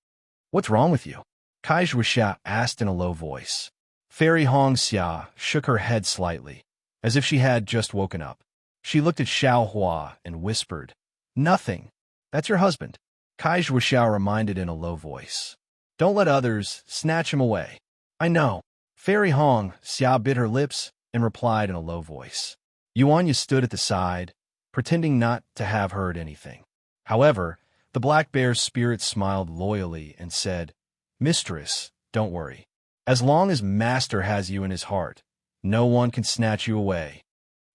What's wrong with you? Kai Zhuoxia asked in a low voice. Fairy Hong Xia shook her head slightly, as if she had just woken up. She looked at Xiao Hua and whispered, Nothing. That's your husband. Kai Zhuoxia reminded in a low voice. Don't let others snatch him away. I know. Fairy Hong Xia bit her lips and replied in a low voice. Yuanya stood at the side, pretending not to have heard anything. However, the Black Bear's spirit smiled loyally and said, Mistress, don't worry. As long as Master has you in his heart, no one can snatch you away.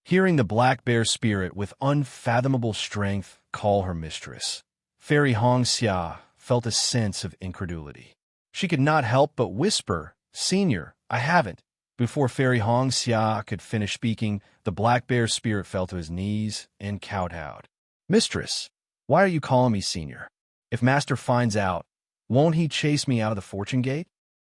Hearing the Black Bear spirit with unfathomable strength call her mistress, Fairy Hong Xia felt a sense of incredulity. She could not help but whisper, Senior, I haven't. Before Fairy Hong Xia could finish speaking, the Black Bear spirit fell to his knees and kowtowed. Mistress, why are you calling me Senior? If Master finds out, won't he chase me out of the Fortune Gate?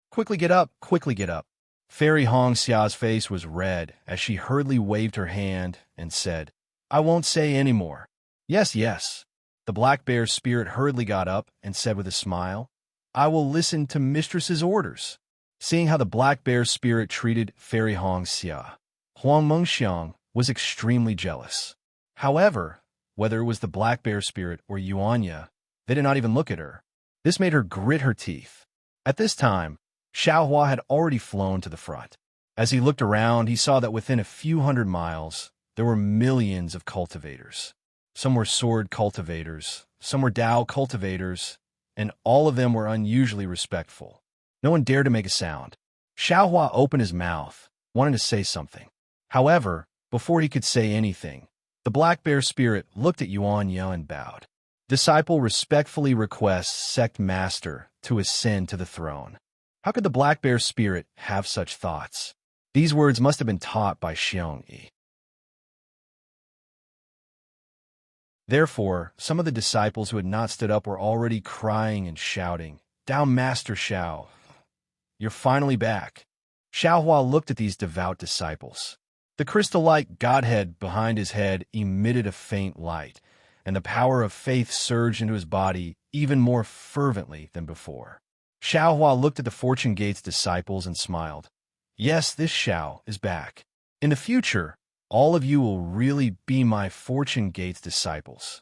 Quickly get up, quickly get up. Fairy Hong Xia's face was red as she hurriedly waved her hand and said, I won't say any more. Yes, yes. The Black Bear's spirit hurriedly got up and said with a smile, I will listen to Mistress's orders. Seeing how the Black Bear's spirit treated Fairy Hong Xia, Huang Mengxiang was extremely jealous. However, whether it was the Black Bear spirit or Yuanya, They did not even look at her. This made her grit her teeth. At this time, Xiaohua had already flown to the front. As he looked around, he saw that within a few hundred miles, there were millions of cultivators. Some were sword cultivators, some were Dao cultivators, and all of them were unusually respectful. No one dared to make a sound. Xiaohua opened his mouth, wanting to say something. However, before he could say anything, the black bear spirit looked at Yuan Ye and bowed. Disciple respectfully requests sect master to ascend to the throne. How could the black bear spirit have such thoughts? These words must have been taught by Xiong-yi. Therefore, some of the disciples who had not stood up were already crying and shouting, "Down, Master Xiao! You're finally back." Xiaohua looked at these devout disciples. The crystal-like Godhead behind his head emitted a faint light, and the power of faith surged into his body even more fervently than before. Xiaohua looked at the Fortune Gate's disciples and smiled. Yes, this Xiao is back. In the future, all of you will really be my Fortune Gate's disciples.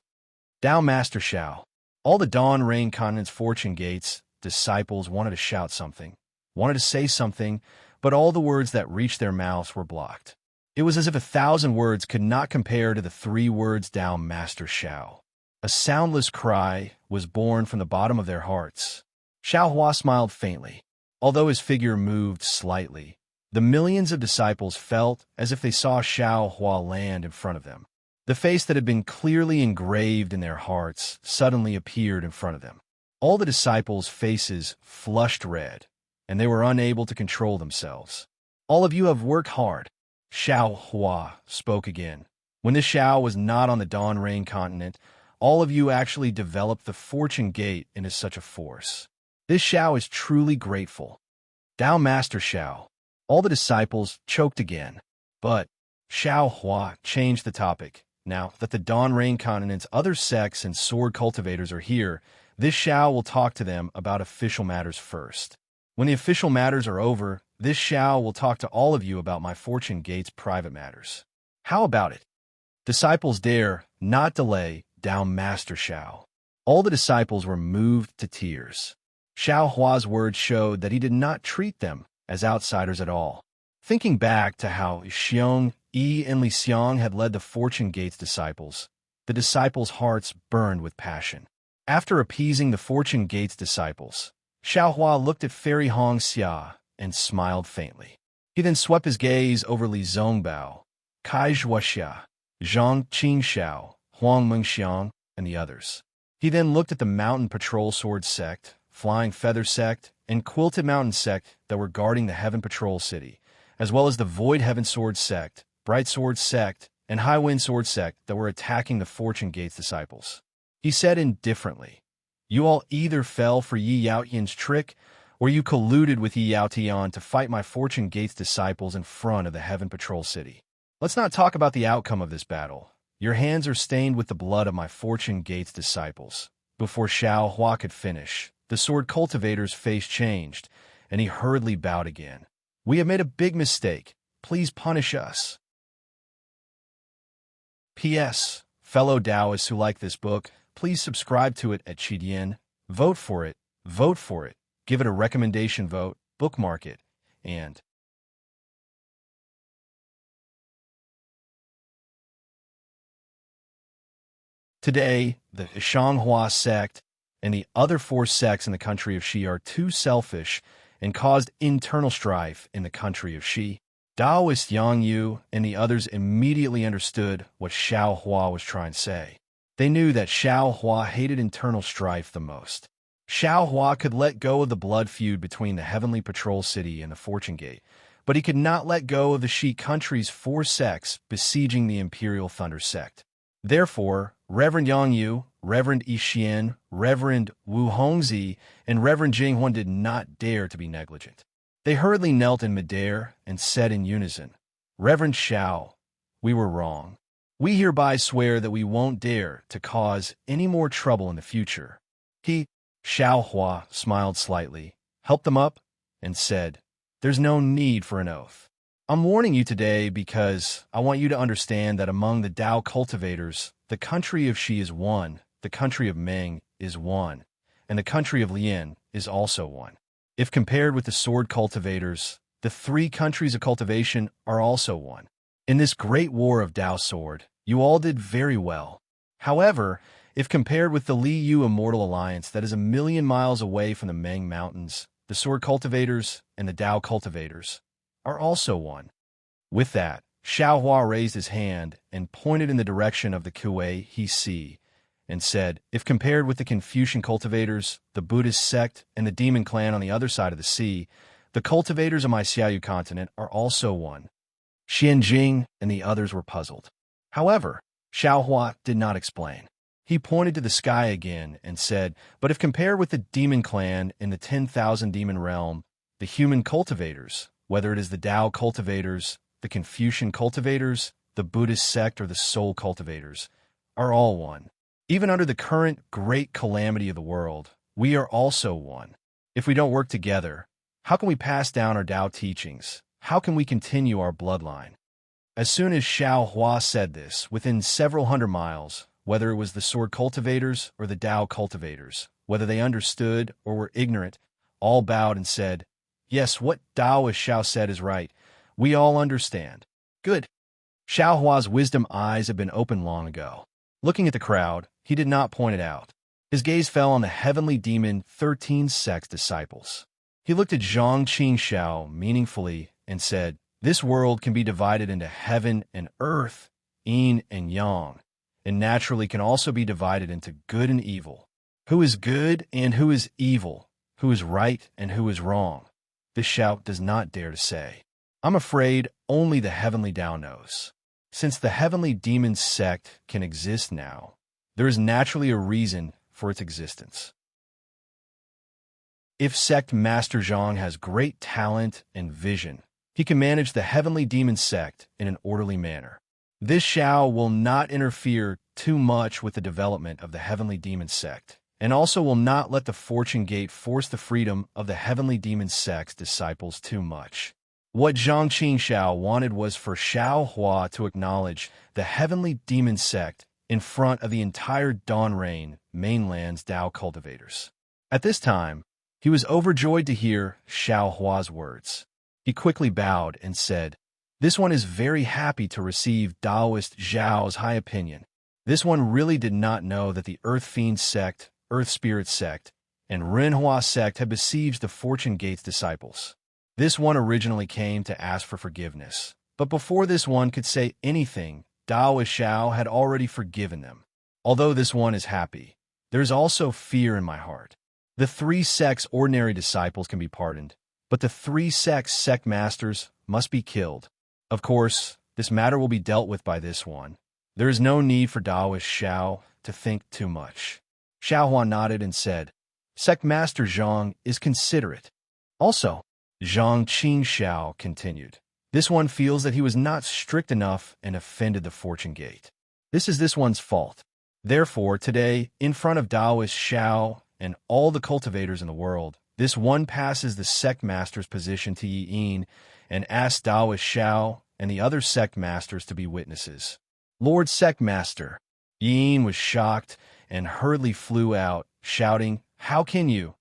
Down, Master Xiao. All the Dawn Rain Continent's Fortune Gate's disciples wanted to shout something, wanted to say something, but all the words that reached their mouths were blocked. It was as if 1,000 words could not compare to the 3 words "Down, Master Xiao." A soundless cry was born from the bottom of their hearts. Xiaohua smiled faintly. Although his figure moved slightly, the millions of disciples felt as if they saw Xiaohua land in front of them. The face that had been clearly engraved in their hearts suddenly appeared in front of them. All the disciples' faces flushed red, and they were unable to control themselves. All of you have worked hard. Xiaohua spoke again. When this Xiao was not on the Dawn Rain continent, all of you actually developed the Fortune Gate into such a force. This Xiao is truly grateful. Down, Master Xiao. All the disciples choked again, but Xiaohua changed the topic. Now that the Dawn Rain continent's other sects and sword cultivators are here, this Xiao will talk to them about official matters first. When the official matters are over, this Xiao will talk to all of you about my Fortune Gate's private matters. How about it? Disciples dare not delay. Down, Master Xiao. All the disciples were moved to tears. Xiaohua's words showed that he did not treat them as outsiders at all. Thinking back to how Xiong-yi and Li Xiang had led the Fortune Gate's disciples, the disciples' hearts burned with passion. After appeasing the Fortune Gate's disciples, Xiaohua looked at Fairy Hong Xia and smiled faintly. He then swept his gaze over Li Zongbao, Kai Zhuoxia, Zhang Qingxiao, Huang Mengxiang, and the others. He then looked at the Mountain Patrol Sword Sect, Flying Feather Sect, and Quilted Mountain Sect that were guarding the Heaven Patrol City, as well as the Void Heaven Sword Sect, Bright Sword Sect, and High Wind Sword Sect that were attacking the Fortune Gate's disciples. He said indifferently, "You all either fell for Yi Yaotian's trick, or you colluded with Yi Yaotian to fight my Fortune Gate's disciples in front of the Heaven Patrol City. Let's not talk about the outcome of this battle. Your hands are stained with the blood of my Fortune Gate's disciples." Before Xiaohua could finish, the sword cultivator's face changed, and he hurriedly bowed again. "We have made a big mistake. Please punish us." P.S. Fellow Taoists who like this book, please subscribe to it at Qidian. Vote for it. Vote for it. Give it a recommendation vote. Bookmark it. And today, the Shanghua sect and the other 4 sects in the country of Xi are too selfish and caused internal strife in the country of Xi. Taoist Yang Yu and the others immediately understood what Xiaohua was trying to say. They knew that Xiaohua hated internal strife the most. Xiaohua could let go of the blood feud between the Heavenly Patrol City and the Fortune Gate, but he could not let go of the Xi country's 4 sects besieging the Imperial Thunder sect. Therefore, Reverend Yang Yu, Reverend Yixian, Reverend Wu Hongzi, and Reverend Jinghuan did not dare to be negligent. They hurriedly knelt in midair and said in unison, "Reverend Xiao, we were wrong. We hereby swear that we won't dare to cause any more trouble in the future." Xiaohua smiled slightly, helped them up, and said, "There's no need for an oath. I'm warning you today because I want you to understand that among the Tao cultivators, the country of Xi is one, the country of Meng is one, and the country of Lien is also one. If compared with the sword cultivators, the 3 countries of cultivation are also one. In this great war of Dao Sword, you all did very well. However, if compared with the Li Yu Immortal Alliance that is 1,000,000 miles away from the Meng Mountains, the sword cultivators and the Dao cultivators are also one. With that, Xiaohua raised his hand and pointed in the direction of the Kuei he see, and said, if compared with the Confucian cultivators, the Buddhist sect, and the demon clan on the other side of the sea, the cultivators of my Xiaoyu continent are also one. Xianjing and the others were puzzled. However, Xiaohua did not explain. He pointed to the sky again and said, but if compared with the demon clan in the 10,000 demon realm, the human cultivators, whether it is the Dao cultivators, the Confucian cultivators, the Buddhist sect, or the soul cultivators, are all one. Even under the current great calamity of the world, we are also one. If we don't work together, how can we pass down our Dao teachings? How can we continue our bloodline? As soon as Xiaohua said this, within several hundred miles, whether it was the sword cultivators or the Dao cultivators, whether they understood or were ignorant, all bowed and said, yes, what Daoist Xiao said is right. We all understand. Good. Xiaohua's wisdom eyes had been opened long ago. Looking at the crowd, he did not point it out. His gaze fell on the heavenly demon 13 sect's disciples. He looked at Zhang Qingxiao meaningfully and said, this world can be divided into heaven and earth, yin and yang, and naturally can also be divided into good and evil. Who is good and who is evil? Who is right and who is wrong? This Xiao does not dare to say. I'm afraid only the heavenly Dao knows. Since the heavenly demon sect can exist now, there is naturally a reason for its existence. If sect Master Zhang has great talent and vision, he can manage the heavenly demon sect in an orderly manner. This Xiao will not interfere too much with the development of the heavenly demon sect, and also will not let the fortune gate force the freedom of the heavenly demon sect's disciples too much. What Zhang Qingxiao wanted was for Xiaohua to acknowledge the heavenly demon sect in front of the entire Dawn Rain mainland's Dao cultivators. At this time, he was overjoyed to hear Xiaohua's words. He quickly bowed and said, this one is very happy to receive Daoist Zhao's high opinion. This one really did not know that the Earth Fiend sect, Earth Spirit sect, and Renhua sect had besieged the Fortune Gate's disciples. This one originally came to ask for forgiveness, but before this one could say anything, Daoist Xiao had already forgiven them. Although this one is happy, there is also fear in my heart. The 3 sects' ordinary disciples can be pardoned, but the 3 sects' sect masters must be killed. Of course, this matter will be dealt with by this one. There is no need for Daoist Xiao to think too much. Xiaohua nodded and said, Sect Master Zhang is considerate. Also, Zhang Qingxiao continued, this one feels that he was not strict enough and offended the Fortune Gate. This is this one's fault. Therefore, today, in front of Daoist Xiao and all the cultivators in the world, this one passes the sect master's position to Yi Yin and asks Daoist Xiao and the other sect masters to be witnesses. Lord Sect Master, Yi Yin was shocked and hurriedly flew out, shouting, how can you?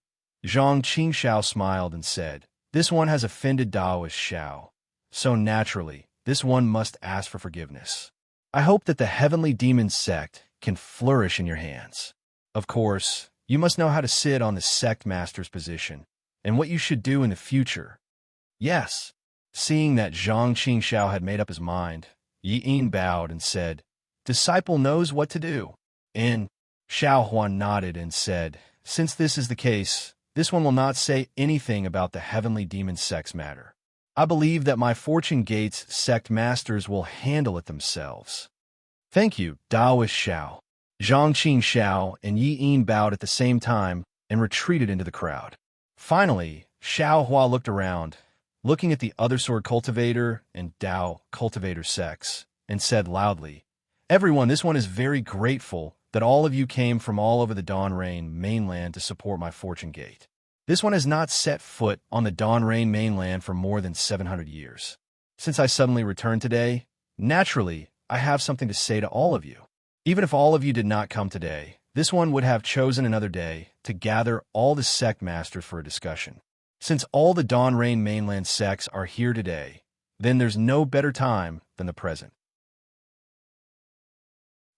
Zhang Qingxiao smiled and said, this one has offended Daoist Xiao, so naturally, this one must ask for forgiveness. I hope that the heavenly demon sect can flourish in your hands. Of course, you must know how to sit on the sect master's position, and what you should do in the future. Yes. Seeing that Zhang Qingxiao had made up his mind, Yi Yin bowed and said, Disciple knows what to do. And Xiaohuan nodded and said, Since this is the case, this one will not say anything about the heavenly demon sect's matter. I believe that my Fortune Gate's sect masters will handle it themselves. Thank you, Daoist Xiao. Zhang Qingxiao and Yi Yin bowed at the same time and retreated into the crowd. Finally, Xiaohua looked around, looking at the other sword cultivator and Dao cultivator sects, and said loudly, Everyone, this one is very grateful that all of you came from all over the Dawn Rain mainland to support my Fortune Gate. This one has not set foot on the Dawn Rain mainland for more than 700 years. Since I suddenly returned today, naturally, I have something to say to all of you. Even if all of you did not come today, this one would have chosen another day to gather all the sect masters for a discussion. Since all the Dawn Rain mainland sects are here today, then there's no better time than the present.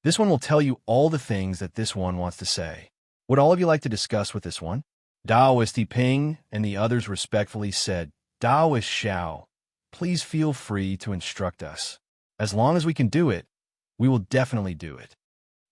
This one will tell you all the things that this one wants to say. Would all of you like to discuss with this one? Daoist Ping and the others respectfully said, Daoist Xiao, please feel free to instruct us. As long as we can do it, we will definitely do it.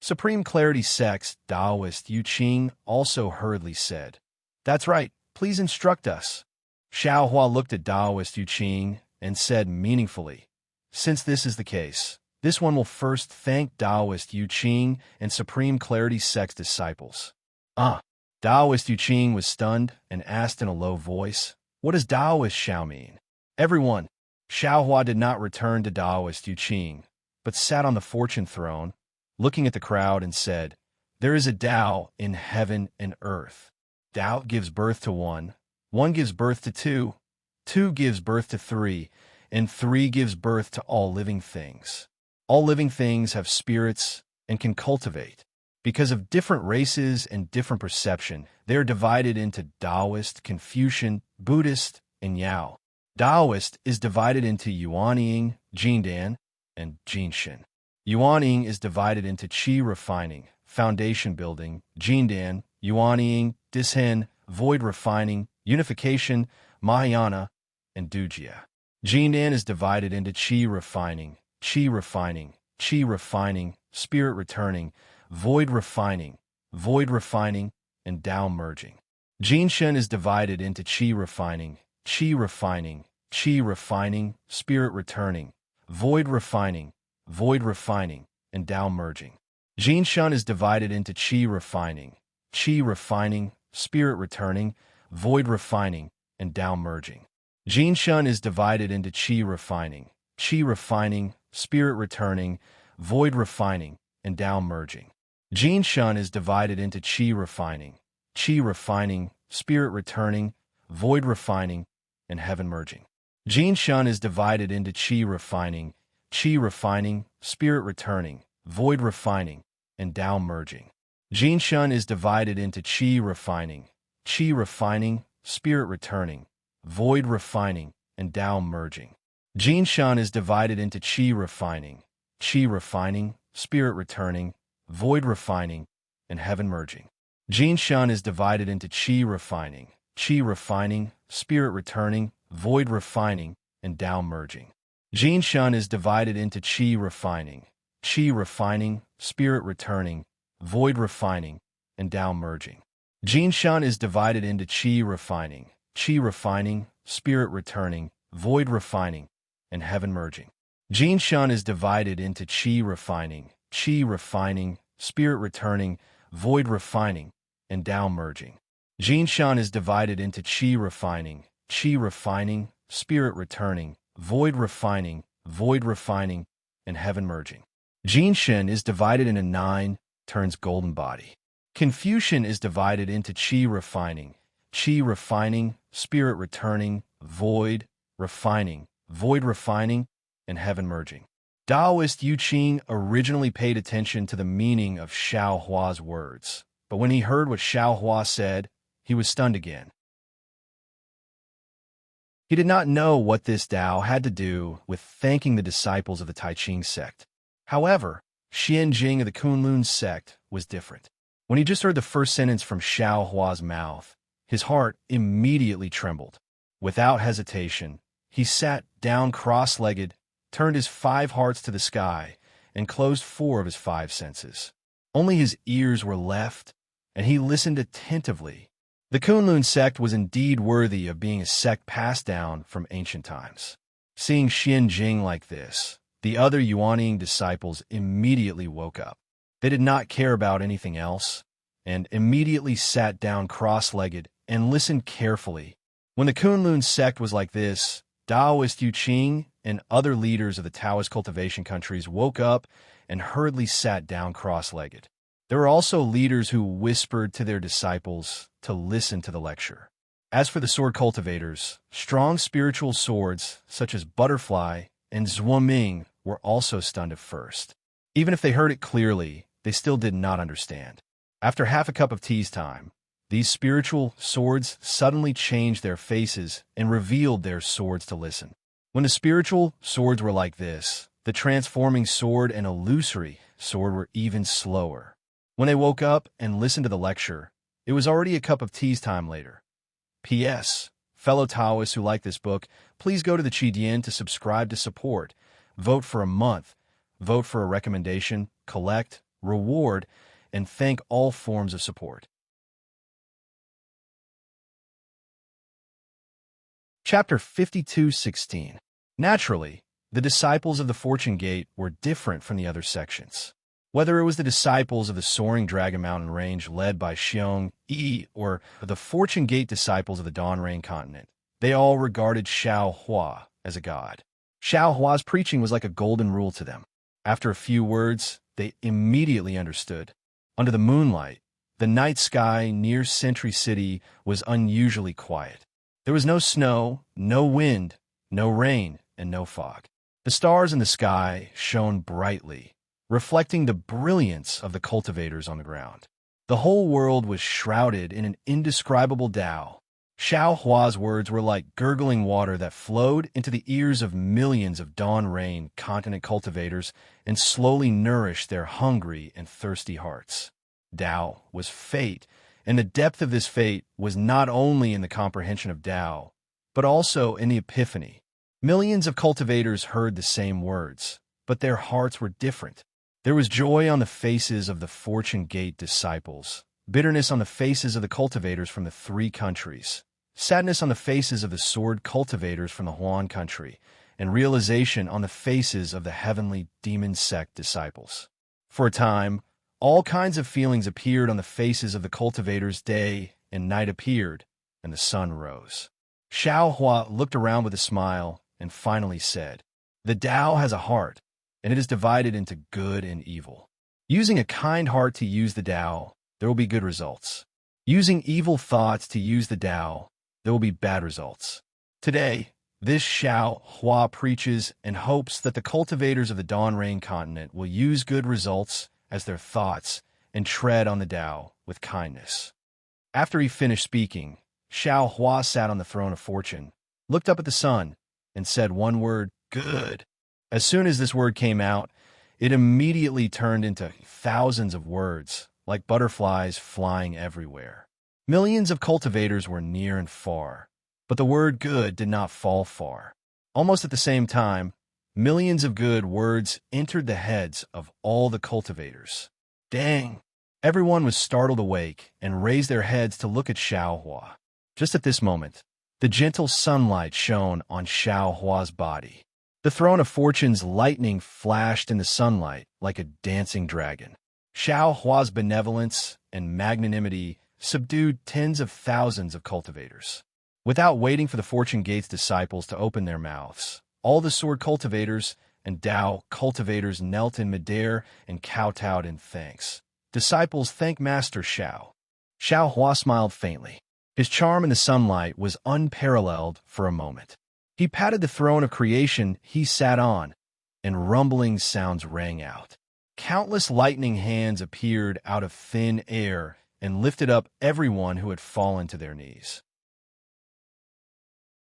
Supreme Clarity Sect's Daoist Yu Qing also hurriedly said, That's right, please instruct us. Xiao Hua looked at Daoist Yu Qing and said meaningfully, Since this is the case, this one will first thank Daoist Yu Qing and Supreme Clarity Sect's disciples. Daoist Yu Qing was stunned and asked in a low voice, What does Daoist Xiao mean? Everyone. Xiao Hua did not return to Daoist Yu Qing, but sat on the fortune throne, looking at the crowd and said, There is a Tao in heaven and earth. Tao gives birth to one gives birth to two gives birth to three, and three gives birth to all living things. All living things have spirits and can cultivate. Because of different races and different perception, they are divided into Taoist, Confucian, Buddhist, and Yao. Taoist is divided into Yuanying, Jindan, and Jinshin. Yuanying is divided into Qi refining, foundation building, Jindan, Yuanying, Dishen, void refining, unification, Mahayana, and Dujia. Jindan is divided into Qi refining, spirit returning, void refining, and Tao merging. Jinshin is divided into Qi refining, spirit returning, void refining, and Tao merging. Jinshan is divided into Qi refining, spirit returning, void refining, and Tao merging. Jinshan is divided into Qi refining, spirit returning, void refining, and Tao merging. Jinshan is divided into Qi refining, spirit returning, void refining, and heaven merging. Jinshan is divided into Qi refining, spirit returning, void refining, and Tao merging. Jinshan is divided into Qi refining, spirit returning, void refining, and Tao merging. Jinshan is divided into Qi refining, spirit returning, void refining, and heaven merging. Jinshan is divided into Qi refining, spirit returning, void refining, and Tao merging. Jinshan is divided into Qi refining, spirit returning, void refining, and Tao merging. Jinshan is divided into Qi refining, spirit returning, void refining, and heaven merging. Jinshan is divided into Qi refining, spirit returning, void refining, and Tao merging. Jinshan is divided into Qi refining, spirit returning, void refining, and heaven merging. Jinshin is divided into 9 turns golden body. Confucian is divided into Qi refining, spirit returning, void refining, and heaven merging. Taoist Yu Qing originally paid attention to the meaning of Xiao Hua's words, but when he heard what Xiao Hua said, he was stunned again. He did not know what this Tao had to do with thanking the disciples of the Tai Ching sect. However, Xianjing of the Kunlun sect was different. When he just heard the first sentence from Xiao Hua's mouth, his heart immediately trembled. Without hesitation, he sat down cross-legged, turned his 5 hearts to the sky, and closed 4 of his 5 senses. Only his ears were left, and he listened attentively. The Kunlun sect was indeed worthy of being a sect passed down from ancient times. Seeing Xianjing like this, the other Yuanying disciples immediately woke up. They did not care about anything else, and immediately sat down cross-legged and listened carefully. When the Kunlun sect was like this, Taoist Yu Qing and other leaders of the Taoist cultivation countries woke up and hurriedly sat down cross-legged. There were also leaders who whispered to their disciples to listen to the lecture. As for the sword cultivators, strong spiritual swords such as Butterfly and Zhuoming were also stunned at first. Even if they heard it clearly, they still did not understand. After half a cup of tea's time, these spiritual swords suddenly changed their faces and revealed their swords to listen. When the spiritual swords were like this, the transforming sword and illusory sword were even slower. When they woke up and listened to the lecture, it was already a cup of tea's time later. P.S. Fellow Taoists who like this book, please go to the Qidian to subscribe to support, vote for a month, vote for a recommendation, collect, reward, and thank all forms of support. Chapter 52:16. Naturally, the disciples of the Fortune Gate were different from the other sections. Whether it was the disciples of the soaring Dragon Mountain Range led by Xiong Yi or the Fortune Gate disciples of the Dawn Rain continent, they all regarded Xiao Hua as a god. Xiao Hua's preaching was like a golden rule to them. After a few words, they immediately understood. Under the moonlight, the night sky near Sentry City was unusually quiet. There was no snow, no wind, no rain, and no fog. The stars in the sky shone brightly, reflecting the brilliance of the cultivators on the ground. The whole world was shrouded in an indescribable Tao. Xiao Hua's words were like gurgling water that flowed into the ears of millions of Dawn Rain continent cultivators and slowly nourished their hungry and thirsty hearts. Tao was fate, and the depth of this fate was not only in the comprehension of Tao, but also in the epiphany. Millions of cultivators heard the same words, but their hearts were different. There was joy on the faces of the Fortune Gate disciples, bitterness on the faces of the cultivators from the 3 countries, sadness on the faces of the sword cultivators from the Huan country, and realization on the faces of the heavenly demon sect disciples. For a time, all kinds of feelings appeared on the faces of the cultivators. Day and night appeared, and the sun rose. Xiao Hua looked around with a smile and finally said, "The Tao has a heart, and it is divided into good and evil. Using a kind heart to use the Tao, there will be good results. Using evil thoughts to use the Tao, there will be bad results. Today, this Xiao Hua preaches and hopes that the cultivators of the Dawn Rain continent will use good results as their thoughts and tread on the Tao with kindness." After he finished speaking, Xiao Hua sat on the throne of fortune, looked up at the sun, and said one word, "Good." As soon as this word came out, it immediately turned into thousands of words, like butterflies flying everywhere. Millions of cultivators were near and far, but the word good did not fall far. Almost at the same time, millions of good words entered the heads of all the cultivators. Dang! Everyone was startled awake and raised their heads to look at Xiao Hua. Just at this moment, the gentle sunlight shone on Xiao Hua's body. The throne of fortune's lightning flashed in the sunlight like a dancing dragon. Xiao Hua's benevolence and magnanimity subdued tens of thousands of cultivators. Without waiting for the Fortune Gate's disciples to open their mouths, all the sword cultivators and Tao cultivators knelt in midair and kowtowed in thanks. Disciples thanked Master Xiao. Xiao Hua smiled faintly. His charm in the sunlight was unparalleled for a moment. He patted the throne of creation he sat on, and rumbling sounds rang out. Countless lightning hands appeared out of thin air and lifted up everyone who had fallen to their knees.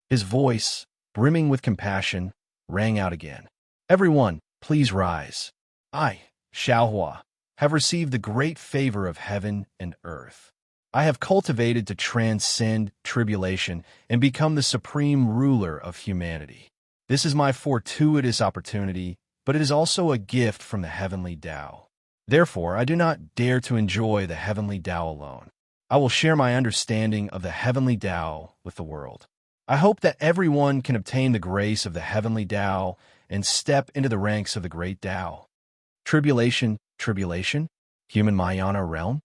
His voice, brimming with compassion, rang out again. "Everyone, please rise. I, Xiao Hua, have received the great favor of heaven and earth. I have cultivated to transcend tribulation and become the supreme ruler of humanity. This is my fortuitous opportunity, but it is also a gift from the heavenly Tao. Therefore, I do not dare to enjoy the heavenly Tao alone. I will share my understanding of the heavenly Tao with the world. I hope that everyone can obtain the grace of the heavenly Tao and step into the ranks of the great Tao." Tribulation, human Mayana realm?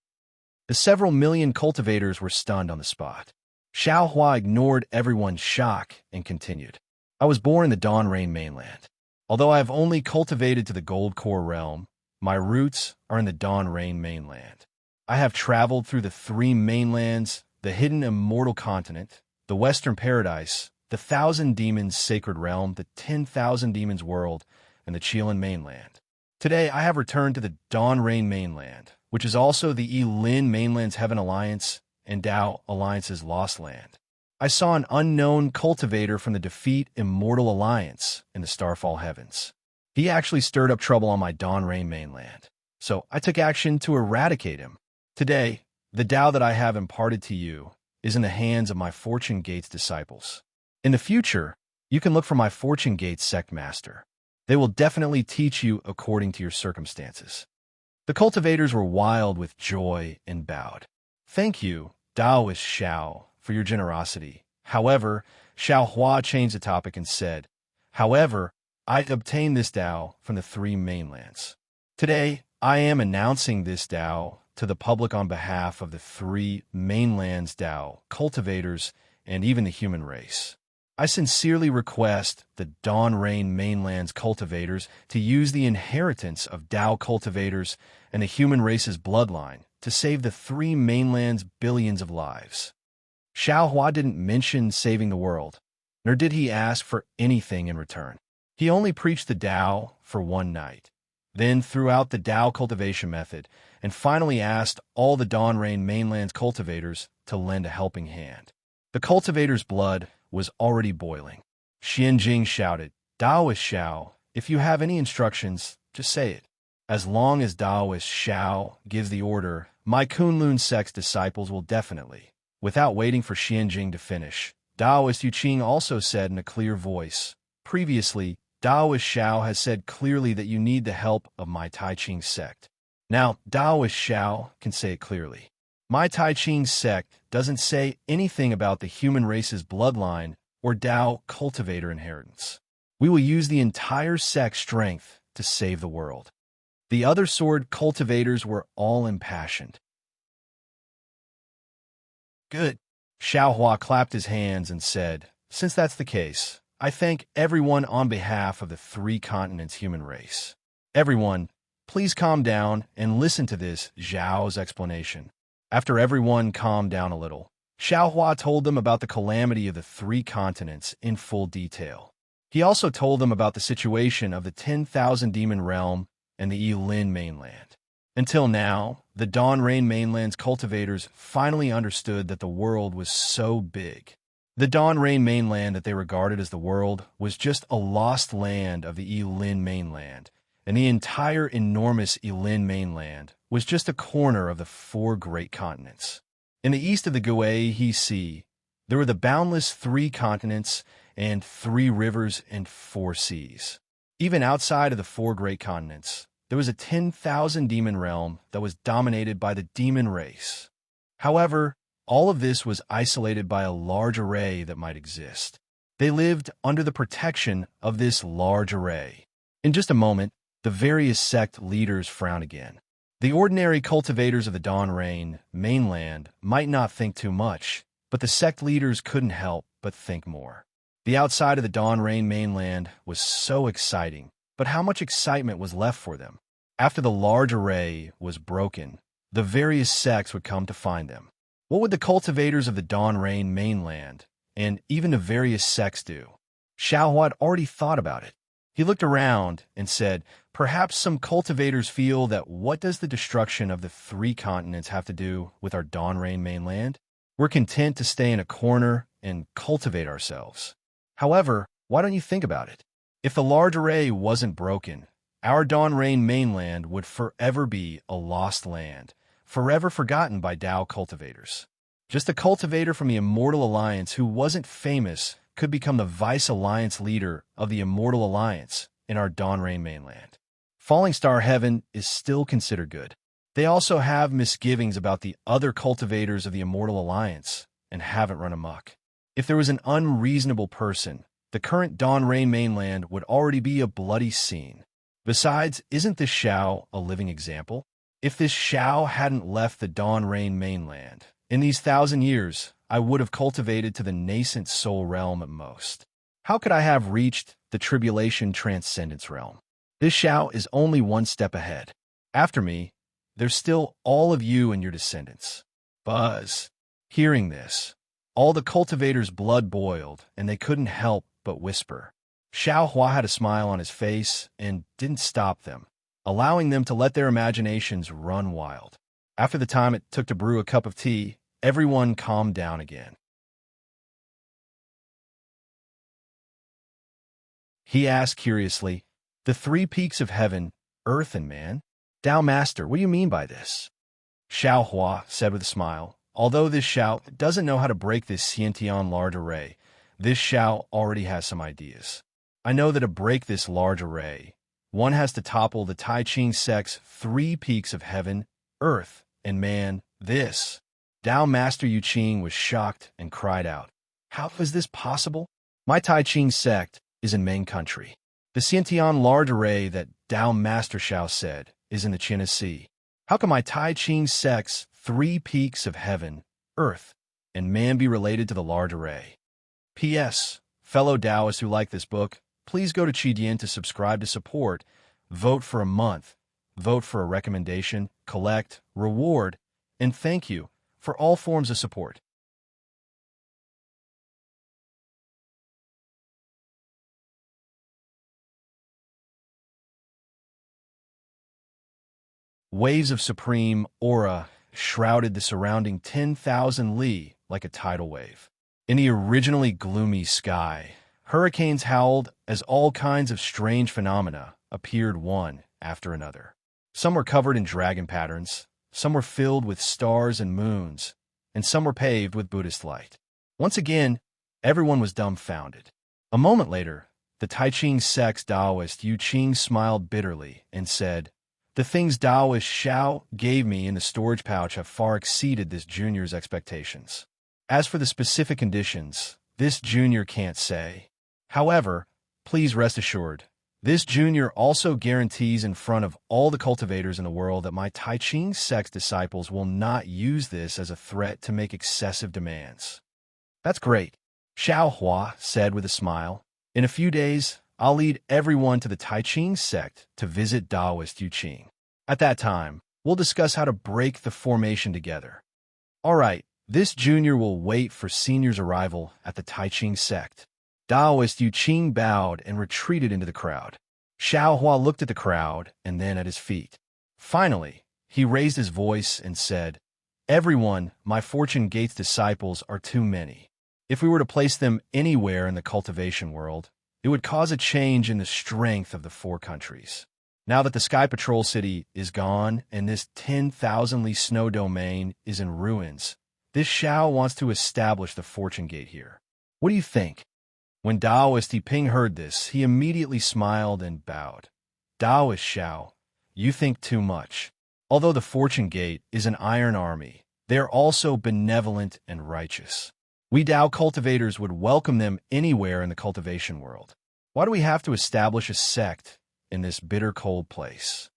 The several million cultivators were stunned on the spot. Xiao Hua ignored everyone's shock and continued. "I was born in the Dawn Rain mainland. Although I have only cultivated to the Gold Core realm, my roots are in the Dawn Rain mainland. I have traveled through the 3 mainlands, the hidden immortal continent, the Western Paradise, the 1,000 Demons sacred realm, the 10,000 Demons world, and the Chilan mainland. Today I have returned to the Dawn Rain mainland, which is also the Yilin Mainland's Heaven Alliance and Dao Alliance's Lost Land. I saw an unknown cultivator from the Defeat Immortal Alliance in the Starfall Heavens. He actually stirred up trouble on my Dawn Rain mainland, so I took action to eradicate him. Today, the Dao that I have imparted to you is in the hands of my Fortune Gates disciples. In the future, you can look for my Fortune Gates sect master. They will definitely teach you according to your circumstances. The cultivators were wild with joy and bowed. Thank you, Daoist Xiao, for your generosity. However, Xiao Hua changed the topic and said, however, I obtained this Dao from the three mainlands. Today, I am announcing this Dao to the public on behalf of the three mainlands Dao, cultivators, and even the human race. I sincerely request the Dawn Rain mainland's cultivators to use the inheritance of Dao cultivators and the human race's bloodline to save the three mainlands' billions of lives. Xiao Hua didn't mention saving the world, nor did he ask for anything in return. He only preached the Dao for one night, then threw out the Dao cultivation method, and finally asked all the Dawn Rain mainland's cultivators to lend a helping hand. The cultivators' blood was already boiling. Xianjing shouted, Daoist Xiao, if you have any instructions, just say it. As long as Daoist Xiao gives the order, my Kunlun sect's disciples will definitely. Without waiting for Xianjing to finish, Daoist Yuqing also said in a clear voice, previously, Daoist Xiao has said clearly that you need the help of my Tai Ching sect. Now, Daoist Xiao can say it clearly. My Tai Ching sect doesn't say anything about the human race's bloodline or Dao cultivator inheritance. We will use the entire sect's strength to save the world. The other sword cultivators were all impassioned. Good. Xiao Hua clapped his hands and said, since that's the case, I thank everyone on behalf of the three continents human race. Everyone, please calm down and listen to this Zhao's explanation. After everyone calmed down a little, Xiao Hua told them about the calamity of the three continents in full detail. He also told them about the situation of the 10,000 Demon Realm and the Yilin mainland. Until now, the Dawn Rain mainland's cultivators finally understood that the world was so big. The Dawn Rain mainland that they regarded as the world was just a lost land of the Yilin mainland, and the entire enormous Yilin mainland was just a corner of the four great continents. In the east of the Guai Sea, there were the boundless three continents and three rivers and four seas. Even outside of the four great continents, there was a 10,000 demon realm that was dominated by the demon race. However, all of this was isolated by a large array that might exist. They lived under the protection of this large array. In just a moment, the various sect leaders frowned again. The ordinary cultivators of the Dawn Rain mainland might not think too much, but the sect leaders couldn't help but think more. The outside of the Dawn Rain mainland was so exciting, but how much excitement was left for them? After the large array was broken, the various sects would come to find them. What would the cultivators of the Dawn Rain mainland and even the various sects do? Xiao Hua had already thought about it. He looked around and said, perhaps some cultivators feel that what does the destruction of the three continents have to do with our Dawn Rain mainland? We're content to stay in a corner and cultivate ourselves. However, why don't you think about it? If the large array wasn't broken, our Dawn Rain mainland would forever be a lost land, forever forgotten by Dao cultivators. Just a cultivator from the Immortal Alliance who wasn't famous could become the Vice Alliance leader of the Immortal Alliance in our Dawn Rain mainland. Falling Star Heaven is still considered good. They also have misgivings about the other cultivators of the Immortal Alliance and haven't run amok. If there was an unreasonable person, the current Dawn Rain mainland would already be a bloody scene. Besides, isn't this Xiao a living example? If this Xiao hadn't left the Dawn Rain mainland, in these 1,000 years, I would have cultivated to the nascent soul realm at most. How could I have reached the tribulation transcendence realm? This Xiao is only one step ahead. After me, there's still all of you and your descendants. Buzz. Hearing this, all the cultivators' blood boiled, and they couldn't help but whisper. Xiao Hua had a smile on his face and didn't stop them, allowing them to let their imaginations run wild. After the time it took to brew a cup of tea, everyone calmed down again. He asked curiously, "The three peaks of heaven, earth, and man? Tao Master, what do you mean by this?" Xiao Hua said with a smile, "Although this Xiao doesn't know how to break this Xiantian large array, this Xiao already has some ideas. I know that to break this large array, one has to topple the Tai Ching sect's three peaks of heaven, earth, and man. This." Tao Master Yu Qing was shocked and cried out, "How is this possible? My Tai Ching sect is in Ming country. The Xiantian large array that Tao Master Xiao said is in the China Sea. How can my Tai Ching sect's three peaks of heaven, earth, and man be related to the large array?" P.S. Fellow Taoists who like this book, please go to Qidian to subscribe to support, vote for a month, vote for a recommendation, collect, reward, and thank you for all forms of support. Waves of supreme aura shrouded the surrounding 10,000 li like a tidal wave. In the originally gloomy sky, hurricanes howled as all kinds of strange phenomena appeared one after another. Some were covered in dragon patterns, some were filled with stars and moons, and some were paved with Buddhist light. Once again, everyone was dumbfounded. A moment later, the Tai Ching sect's Taoist Yu Qing smiled bitterly and said, "The things Taoist Xiao gave me in the storage pouch have far exceeded this junior's expectations. As for the specific conditions, this junior can't say. However, please rest assured, this junior also guarantees in front of all the cultivators in the world that my Tai Ching sect's disciples will not use this as a threat to make excessive demands." "That's great," Xiao Hua said with a smile. "In a few days, I'll lead everyone to the Tai Ching sect to visit Taoist Yu Qing. At that time, we'll discuss how to break the formation together." "All right, this junior will wait for senior's arrival at the Tai Ching sect." Taoist Yu Qing bowed and retreated into the crowd. Xiao Hua looked at the crowd and then at his feet. Finally, he raised his voice and said, "Everyone, my Fortune Gates disciples are too many. If we were to place them anywhere in the cultivation world, it would cause a change in the strength of the four countries. Now that the Sky Patrol City is gone and this 10,000-li snow domain is in ruins, this Xiao wants to establish the Fortune Gate here. What do you think?" When Taoist Ping heard this, he immediately smiled and bowed. "Taoist Xiao, you think too much. Although the Fortune Gate is an iron army, they are also benevolent and righteous. We Tao cultivators would welcome them anywhere in the cultivation world. Why do we have to establish a sect in this bitter cold place?"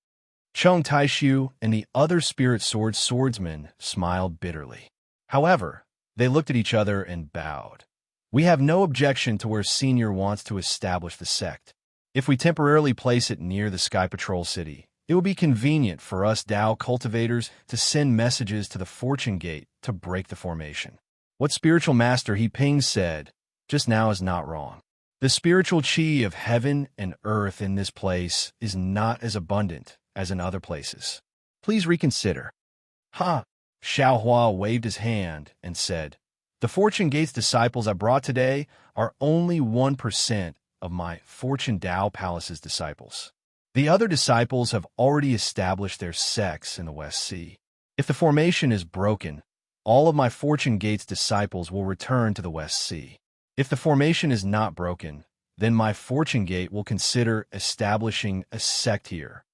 Chong Taishu and the other spirit sword swordsmen smiled bitterly. However, they looked at each other and bowed. "We have no objection to where Senior wants to establish the sect. If we temporarily place it near the Sky Patrol City, it will be convenient for us Tao cultivators to send messages to the Fortune Gate to break the formation." What Spiritual Master Ping said just now is not wrong. The spiritual chi of heaven and earth in this place is not as abundant as in other places. Please reconsider. "Ha!" Xiao Hua waved his hand and said, "The Fortune Gate's disciples I brought today are only 1% of my Fortune Tao Palace's disciples. The other disciples have already established their sects in the West Sea. If the formation is broken, all of my Fortune Gate's disciples will return to the West Sea. If the formation is not broken, then my Fortune Gate will consider establishing a sect here."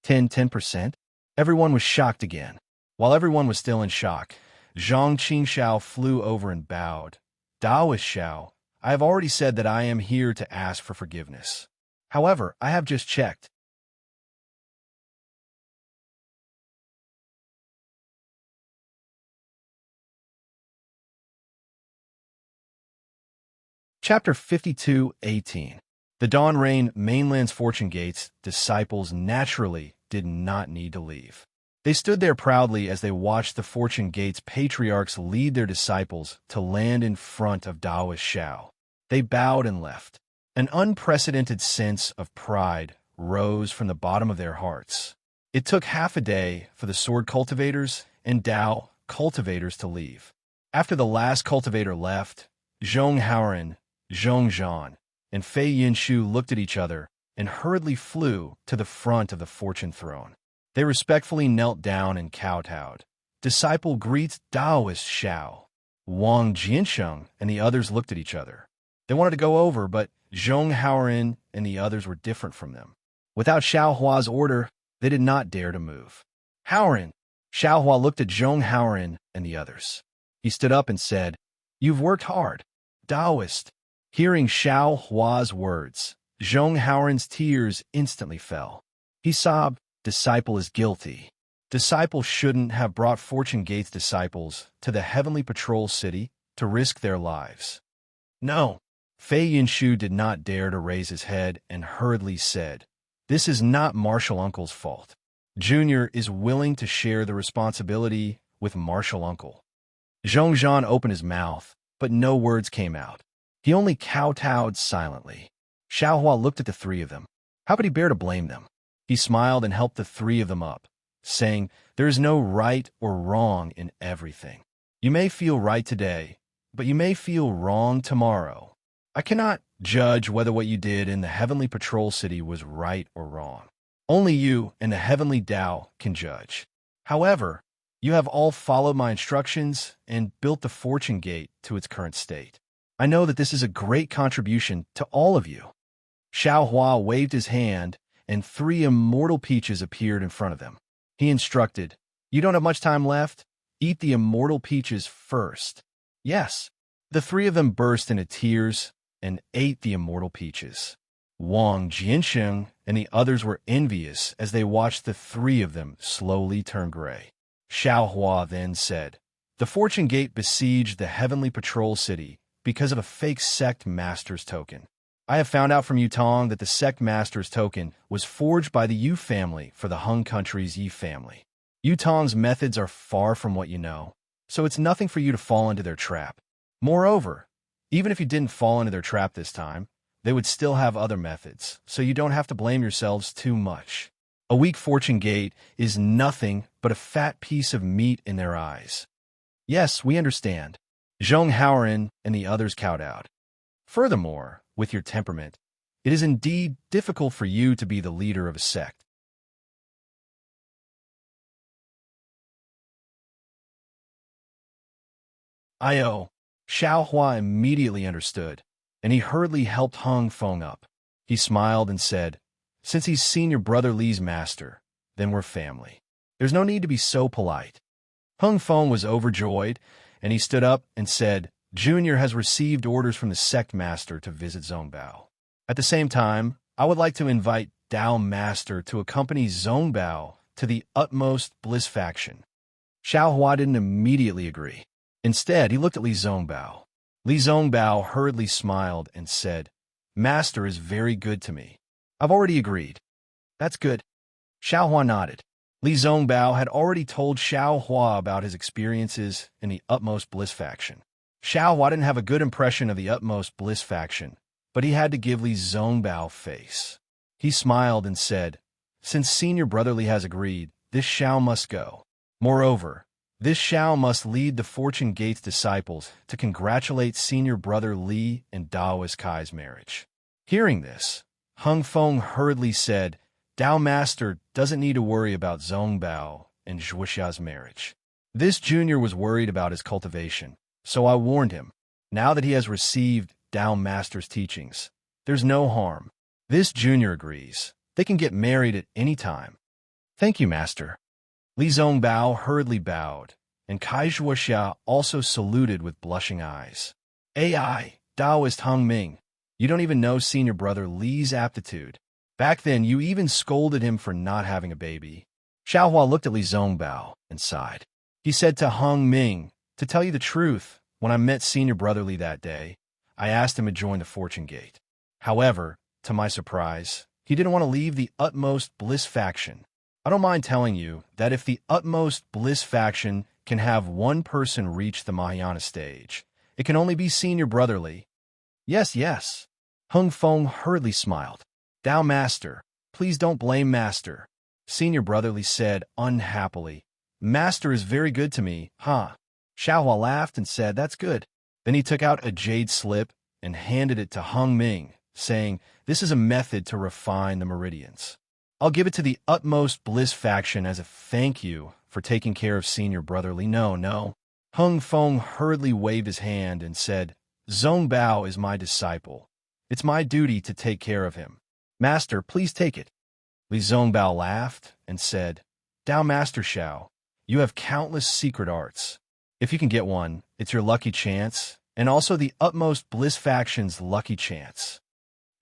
10%? Everyone was shocked again. While everyone was still in shock, Zhang Qingxiao flew over and bowed. "Taoist Xiao, I have already said that I am here to ask for forgiveness. However, I have just checked. Chapter 52:18. The Dawn Rain Mainland's Fortune Gates disciples naturally did not need to leave. They stood there proudly as they watched the Fortune Gates patriarchs lead their disciples to land in front of Taoist Xiao. They bowed and left. An unprecedented sense of pride rose from the bottom of their hearts. It took half a day for the sword cultivators and Dao cultivators to leave. After the last cultivator left, Zhong Haoren, Zhong Zhan, and Fei Yinshu looked at each other and hurriedly flew to the front of the fortune throne. They respectfully knelt down and kowtowed. Disciple greets Daoist Xiao. Wang Jiansheng and the others looked at each other. They wanted to go over, but Zhong Haoren and the others were different from them. Without Xiao Hua's order, they did not dare to move. Haoren! Xiao Hua looked at Zhong Haoren and the others. He stood up and said, "You've worked hard. Daoist." Hearing Xiao Hua's words, Zhong Haoren's tears instantly fell. He sobbed, "Disciple is guilty. Disciple shouldn't have brought Fortune Gate's disciples to the Heavenly Patrol City to risk their lives." No. Fei Yinshu did not dare to raise his head and hurriedly said, "This is not Martial Uncle's fault. Junior is willing to share the responsibility with Martial Uncle." Zhong Zhan opened his mouth, but no words came out. He only kowtowed silently. Xiao Hua looked at the three of them. How could he bear to blame them? He smiled and helped the three of them up, saying, "There is no right or wrong in everything. You may feel right today, but you may feel wrong tomorrow. I cannot judge whether what you did in the Heavenly Patrol City was right or wrong. Only you and the Heavenly Tao can judge. However, you have all followed my instructions and built the Fortune Gate to its current state. I know that this is a great contribution to all of you." Xiao Hua waved his hand, and 3 immortal peaches appeared in front of them. He instructed, "You don't have much time left. Eat the immortal peaches first." Yes. The 3 of them burst into tears and ate the immortal peaches. Wang Jiansheng and the others were envious as they watched the 3 of them slowly turn gray. Xiao Hua then said, "The Fortune Gate besieged the Heavenly Patrol City because of a fake Sect Master's token. I have found out from Yutong that the Sect Master's token was forged by the Yu family for the Hung Country's Yi family. Yutong's methods are far from what you know, so it's nothing for you to fall into their trap. Moreover, even if you didn't fall into their trap this time, they would still have other methods, so you don't have to blame yourselves too much. A weak Fortune Gate is nothing but a fat piece of meat in their eyes." "Yes, we understand." Zhong Haoren and the others kowtowed. "Furthermore, with your temperament, it is indeed difficult for you to be the leader of a sect." I.O. Xiao Hua immediately understood, and he hurriedly helped Hung Feng up. He smiled and said, "Since he's seen your brother Li's master, then we're family. There's no need to be so polite." Hung Feng was overjoyed, and he stood up and said, "Junior has received orders from the sect master to visit Zongbao. At the same time, I would like to invite Dao Master to accompany Zongbao to the utmost bliss faction." Xiao Hua didn't immediately agree. Instead, he looked at Li Zongbao. Li Zongbao hurriedly smiled and said, "Master is very good to me. I've already agreed." "That's good." Xiao Hua nodded. Li Zongbao had already told Xiao Hua about his experiences in the Utmost Bliss faction. Xiao Hua didn't have a good impression of the Utmost Bliss faction, but he had to give Li Zongbao face. He smiled and said, "Since Senior Brother Li has agreed, this Xiao must go. Moreover, this Xiao must lead the Fortune Gate's disciples to congratulate Senior Brother Li and Daoist Kai's marriage." Hearing this, Hung Feng hurriedly said, "Dao Master doesn't need to worry about Zongbao and Zhuoxia's marriage. This junior was worried about his cultivation, so I warned him. Now that he has received Dao Master's teachings, there's no harm. This junior agrees. They can get married at any time." "Thank you, Master." Li Zongbao hurriedly bowed, and Kai Zhuoxia also saluted with blushing eyes. "AI, Daoist Hung Ming, you don't even know Senior Brother Li's aptitude. Back then, you even scolded him for not having a baby." Xiao Hua looked at Li Zongbao and sighed. He said to Hung Ming, "To tell you the truth, when I met Senior Brother Li that day, I asked him to join the Fortune Gate. However, to my surprise, he didn't want to leave the Utmost Bliss faction. I don't mind telling you that if the Utmost Bliss faction can have one person reach the Mahayana stage, it can only be Senior Brother Li." "Yes, yes." Hung Feng hurriedly smiled. "Dao Master, please don't blame Master. Senior Brotherly said unhappily. Master is very good to me, huh? Xiaohua laughed and said, that's good. Then he took out a jade slip and handed it to Hung Ming, saying, this is a method to refine the meridians. I'll give it to the utmost bliss faction as a thank you for taking care of Senior Brotherly. No. Hung Feng hurriedly waved his hand and said, Zhong Bao is my disciple. It's my duty to take care of him. Master, please take it. Li Zongbao laughed and said, Dao Master Xiao, you have countless secret arts. If you can get one, it's your lucky chance, and also the utmost bliss faction's lucky chance.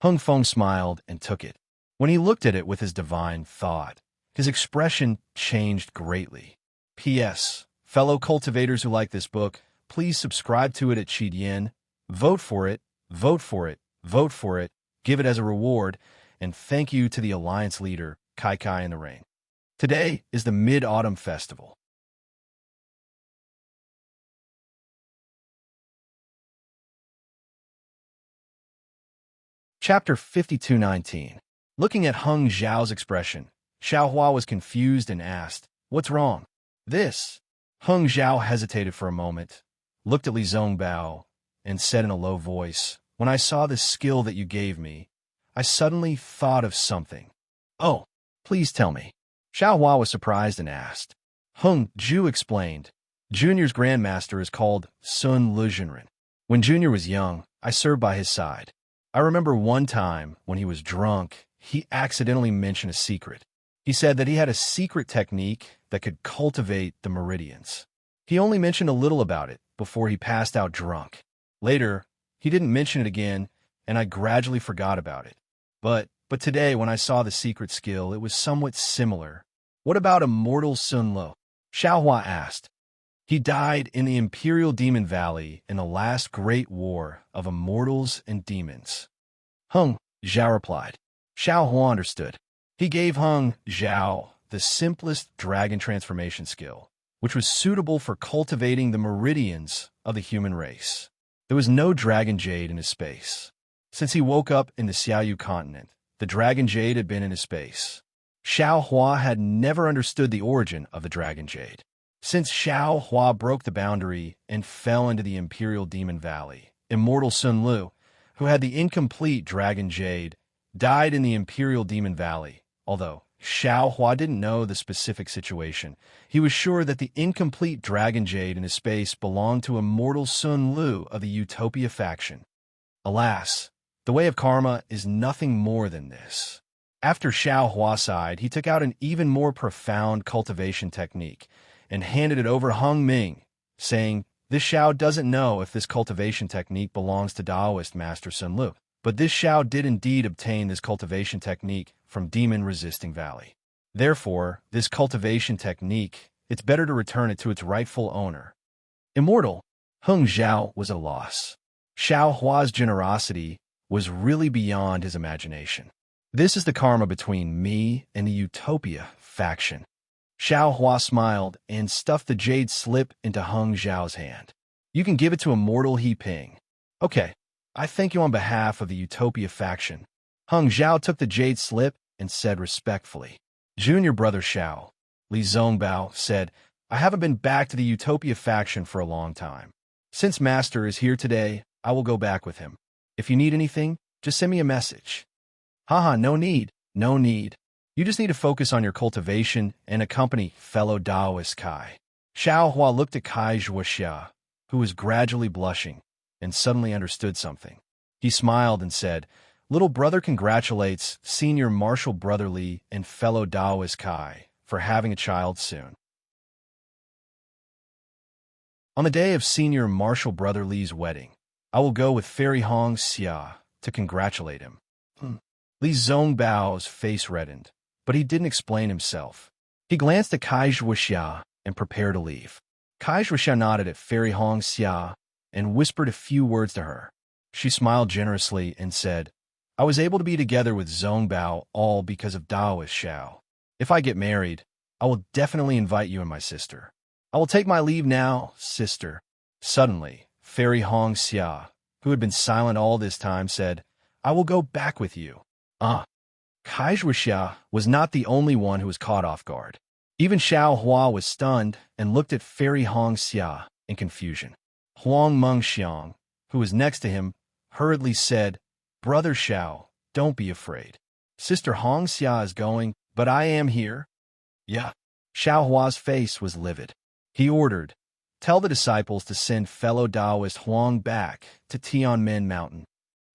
Hung Feng smiled and took it. When he looked at it with his divine thought, his expression changed greatly. P.S. Fellow cultivators who like this book, please subscribe to it at Yin. Vote for it, vote for it, vote for it, give it as a reward, and thank you to the Alliance leader, Kai Kai in the Ring. Today is the Mid-Autumn Festival. Chapter 52:19. Looking at Hung Zhao's expression, Xiaohua was confused and asked, what's wrong? This. Hung Zhao hesitated for a moment, looked at Li Zongbao, and said in a low voice, when I saw this skill that you gave me, I suddenly thought of something. Oh, please tell me. Xiaohua was surprised and asked. Hung Zhu explained, Junior's grandmaster is called Sun Luzhenren. When Junior was young, I served by his side. I remember one time, when he was drunk, he accidentally mentioned a secret. He said that he had a secret technique that could cultivate the meridians. He only mentioned a little about it before he passed out drunk. Later, he didn't mention it again, and I gradually forgot about it. But today, when I saw the secret skill, it was somewhat similar. What about Immortal Sun Lo? Xiaohua asked. He died in the Imperial Demon Valley in the last great war of immortals and demons. Hung Zhao replied. Xiaohua understood. He gave Hung Zhao the simplest dragon transformation skill, which was suitable for cultivating the meridians of the human race. There was no dragon jade in his space. Since he woke up in the Xiaoyu continent, the dragon jade had been in his space. Xiaohua had never understood the origin of the dragon jade. Since Xiaohua broke the boundary and fell into the Imperial Demon Valley, Immortal Sun Lu, who had the incomplete dragon jade, died in the Imperial Demon Valley. Although Xiaohua didn't know the specific situation, he was sure that the incomplete dragon jade in his space belonged to Immortal Sun Lu of the Utopia faction. Alas, the way of karma is nothing more than this. After Xiaohua sighed, he took out an even more profound cultivation technique and handed it over to Hung Ming, saying, this Xiao doesn't know if this cultivation technique belongs to Taoist Master Sun Lu, but this Xiao did indeed obtain this cultivation technique from Demon-Resisting Valley. Therefore, this cultivation technique, it's better to return it to its rightful owner. Immortal, Hung Zhao was at a loss. Xiaohua's generosity was really beyond his imagination. This is the karma between me and the Utopia faction. Xiaohua smiled and stuffed the jade slip into Hung Zhao's hand. You can give it to Immortal He Ping. Okay, I thank you on behalf of the Utopia faction. Hung Zhao took the jade slip and said respectfully. Junior Brother Xiao, Li Zongbao said, I haven't been back to the Utopia faction for a long time. Since Master is here today, I will go back with him. If you need anything, just send me a message. Haha, no need. You just need to focus on your cultivation and accompany fellow Taoist Kai. Xiaohua looked at Kai Zhuoxia, who was gradually blushing, and suddenly understood something. He smiled and said, Little brother congratulates Senior Martial Brother Li and fellow Taoist Kai for having a child soon. On the day of Senior Martial Brother Li's wedding, I will go with Fairy Hong Xia to congratulate him. Li Zongbao's face reddened, but he didn't explain himself. He glanced at Kai Zhuoxia and prepared to leave. Kai Zhuoxia nodded at Fairy Hong Xia and whispered a few words to her. She smiled generously and said, I was able to be together with Zongbao all because of Taoist Xiao. If I get married, I will definitely invite you and my sister. I will take my leave now, sister. Suddenly, Fairy Hong Xia, who had been silent all this time, said, I will go back with you. Kaixuoxia was not the only one who was caught off guard. Even Xiao Hua was stunned and looked at Fairy Hong Xia in confusion. Huang Mengxiang, who was next to him, hurriedly said, "Brother Xiao, don't be afraid. Sister Hong Xia is going, but I am here." Yeah. Xiao Hua's face was livid. He ordered, "Tell the disciples to send fellow Taoist Huang back to Tianmen Mountain."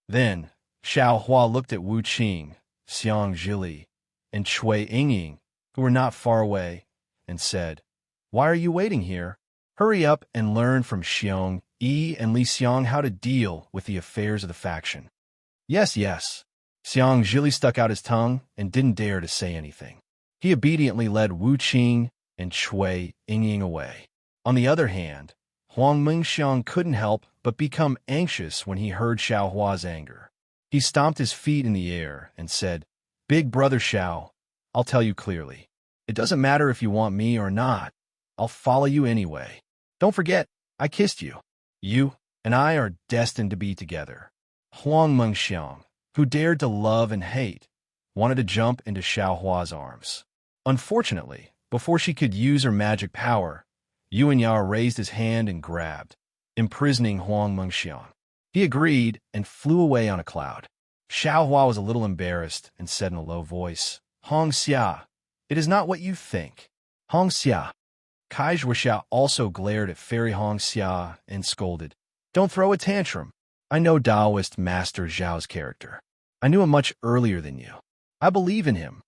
Then, Xiao Hua looked at Wu Qing, Xiang Zhili, and Cui Yingying, who were not far away, and said, "Why are you waiting here? Hurry up and learn from Xiong Yi and Li Xiang how to deal with the affairs of the faction." Yes, yes. Xiang Zhili stuck out his tongue and didn't dare to say anything. He obediently led Wu Qing and Cui Yingying away. On the other hand, Huang Mengxiang couldn't help but become anxious when he heard Xiao Hua's anger. He stomped his feet in the air and said, "Big brother Xiao, I'll tell you clearly. It doesn't matter if you want me or not. I'll follow you anyway. Don't forget, I kissed you. You and I are destined to be together." Huang Mengxiang, who dared to love and hate, wanted to jump into Xiao Hua's arms. Unfortunately, before she could use her magic power, Yuan Yao raised his hand and grabbed, imprisoning Huang Mengxiang. He agreed and flew away on a cloud. Xiao Hua was a little embarrassed and said in a low voice, "Hong Xia, it is not what you think." Hong Xia. Kaixuoxia also glared at Fairy Hong Xia and scolded, "Don't throw a tantrum. I know Taoist Master Zhao's character. I knew him much earlier than you. I believe in him."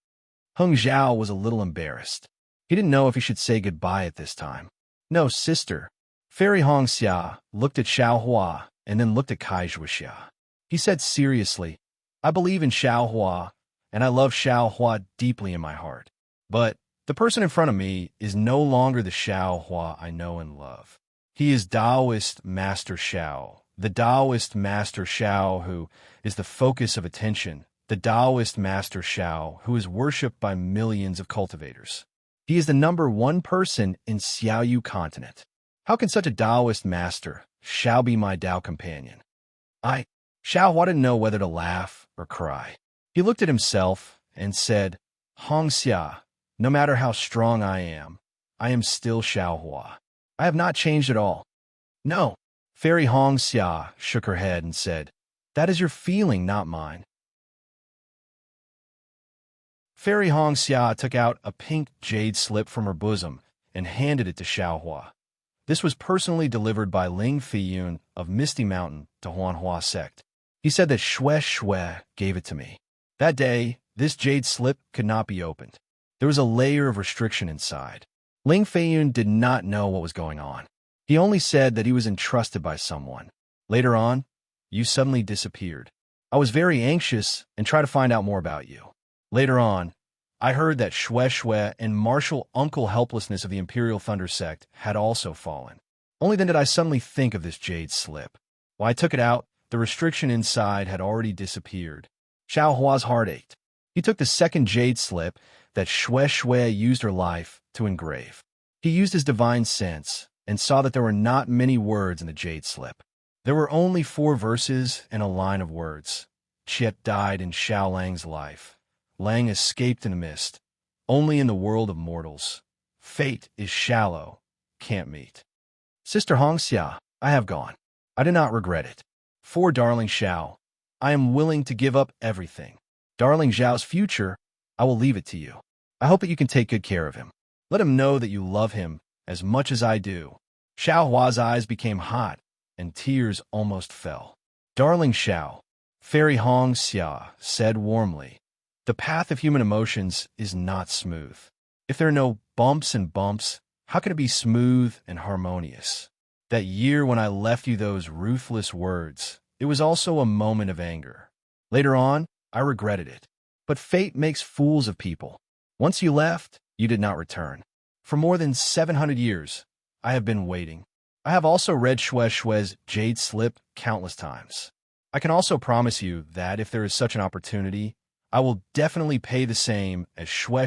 Heng Zhao was a little embarrassed. He didn't know if he should say goodbye at this time. "No, sister." Fairy Hong Xia looked at Xiao Hua and then looked at Kaixuoxia. He said seriously, "I believe in Xiao Hua, and I love Xiao Hua deeply in my heart. But the person in front of me is no longer the Xiao Hua I know and love. He is Taoist Master Xiao, the Taoist Master Xiao who is the focus of attention, the Taoist Master Xiao who is worshipped by millions of cultivators. He is the #1 person in Xiaoyu continent. How can such a Taoist master Xiao be my Tao companion?" Xiao Hua didn't know whether to laugh or cry. He looked at himself and said, "Hong Xia, no matter how strong I am still Xiao Hua. I have not changed at all." "No." Fairy Hong Xia shook her head and said, "That is your feeling, not mine." Fairy Hong Xia took out a pink jade slip from her bosom and handed it to Xiao Hua. This was personally delivered by Ling Feiyun of Misty Mountain to Huanhua sect. He said that Shui gave it to me. That day, this jade slip could not be opened. There was a layer of restriction inside. Ling Feiyun did not know what was going on. He only said that he was entrusted by someone. Later on, you suddenly disappeared. I was very anxious and tried to find out more about you. Later on, I heard that Shui and Martial Uncle Helplessness of the Imperial Thunder Sect had also fallen. Only then did I suddenly think of this jade slip. When I took it out, the restriction inside had already disappeared. Xiao Hua's heart ached. He took the second jade slip that Shui used her life to engrave. He used his divine sense and saw that there were not many words in the jade slip. There were only 4 verses and a line of words. Chiet died in Xiao Lang's life. Lang escaped in the mist. Only in the world of mortals. Fate is shallow. Can't meet. Sister Hong Xia, I have gone. I do not regret it. For darling Xiao, I am willing to give up everything. Darling Zhao's future, I will leave it to you. I hope that you can take good care of him. Let him know that you love him as much as I do." Xiao Hua's eyes became hot, and tears almost fell. "Darling Xiao," Fairy Hong Xia said warmly, "the path of human emotions is not smooth. If there are no bumps and bumps, how can it be smooth and harmonious? That year when I left you those ruthless words, it was also a moment of anger. Later on, I regretted it. But fate makes fools of people. Once you left, you did not return. For more than 700 years, I have been waiting. I have also read Shui's jade slip countless times. I can also promise you that if there is such an opportunity, I will definitely pay the same as Shui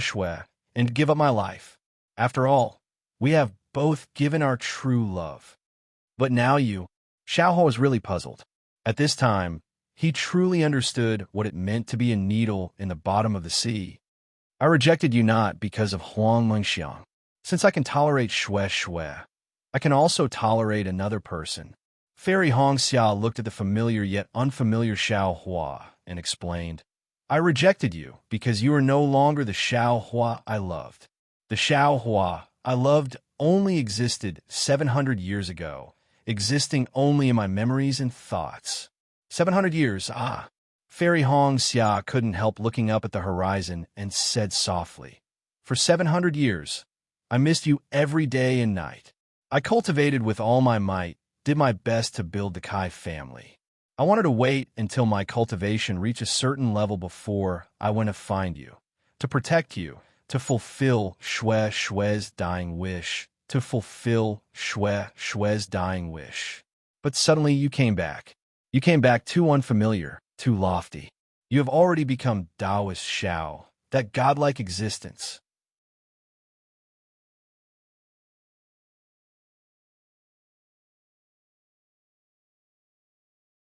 and give up my life. After all, we have both given our true love." But now Xiao Hua was really puzzled. At this time, He truly understood what it meant to be a needle in the bottom of the sea. I rejected you not because of Huang Lingxiang. Since I can tolerate Shui Shui, I can also tolerate another person. Fairy Hong Xia looked at the familiar yet unfamiliar Xiao Hua and explained, I rejected you because you are no longer the Xiao Hua I loved. The Xiao Hua I loved only existed 700 years ago, existing only in my memories and thoughts. 700 years, ah. Fairy Hong Xia couldn't help looking up at the horizon and said softly, For 700 years, I missed you every day and night. I cultivated with all my might, did my best to build the Kai family. I wanted to wait until my cultivation reached a certain level before I went to find you, to protect you, to fulfill Shui Shui's dying wish, to fulfill Shui Shui's dying wish. But suddenly you came back. You came back too unfamiliar, too lofty. You have already become Taoist Xiao, that godlike existence,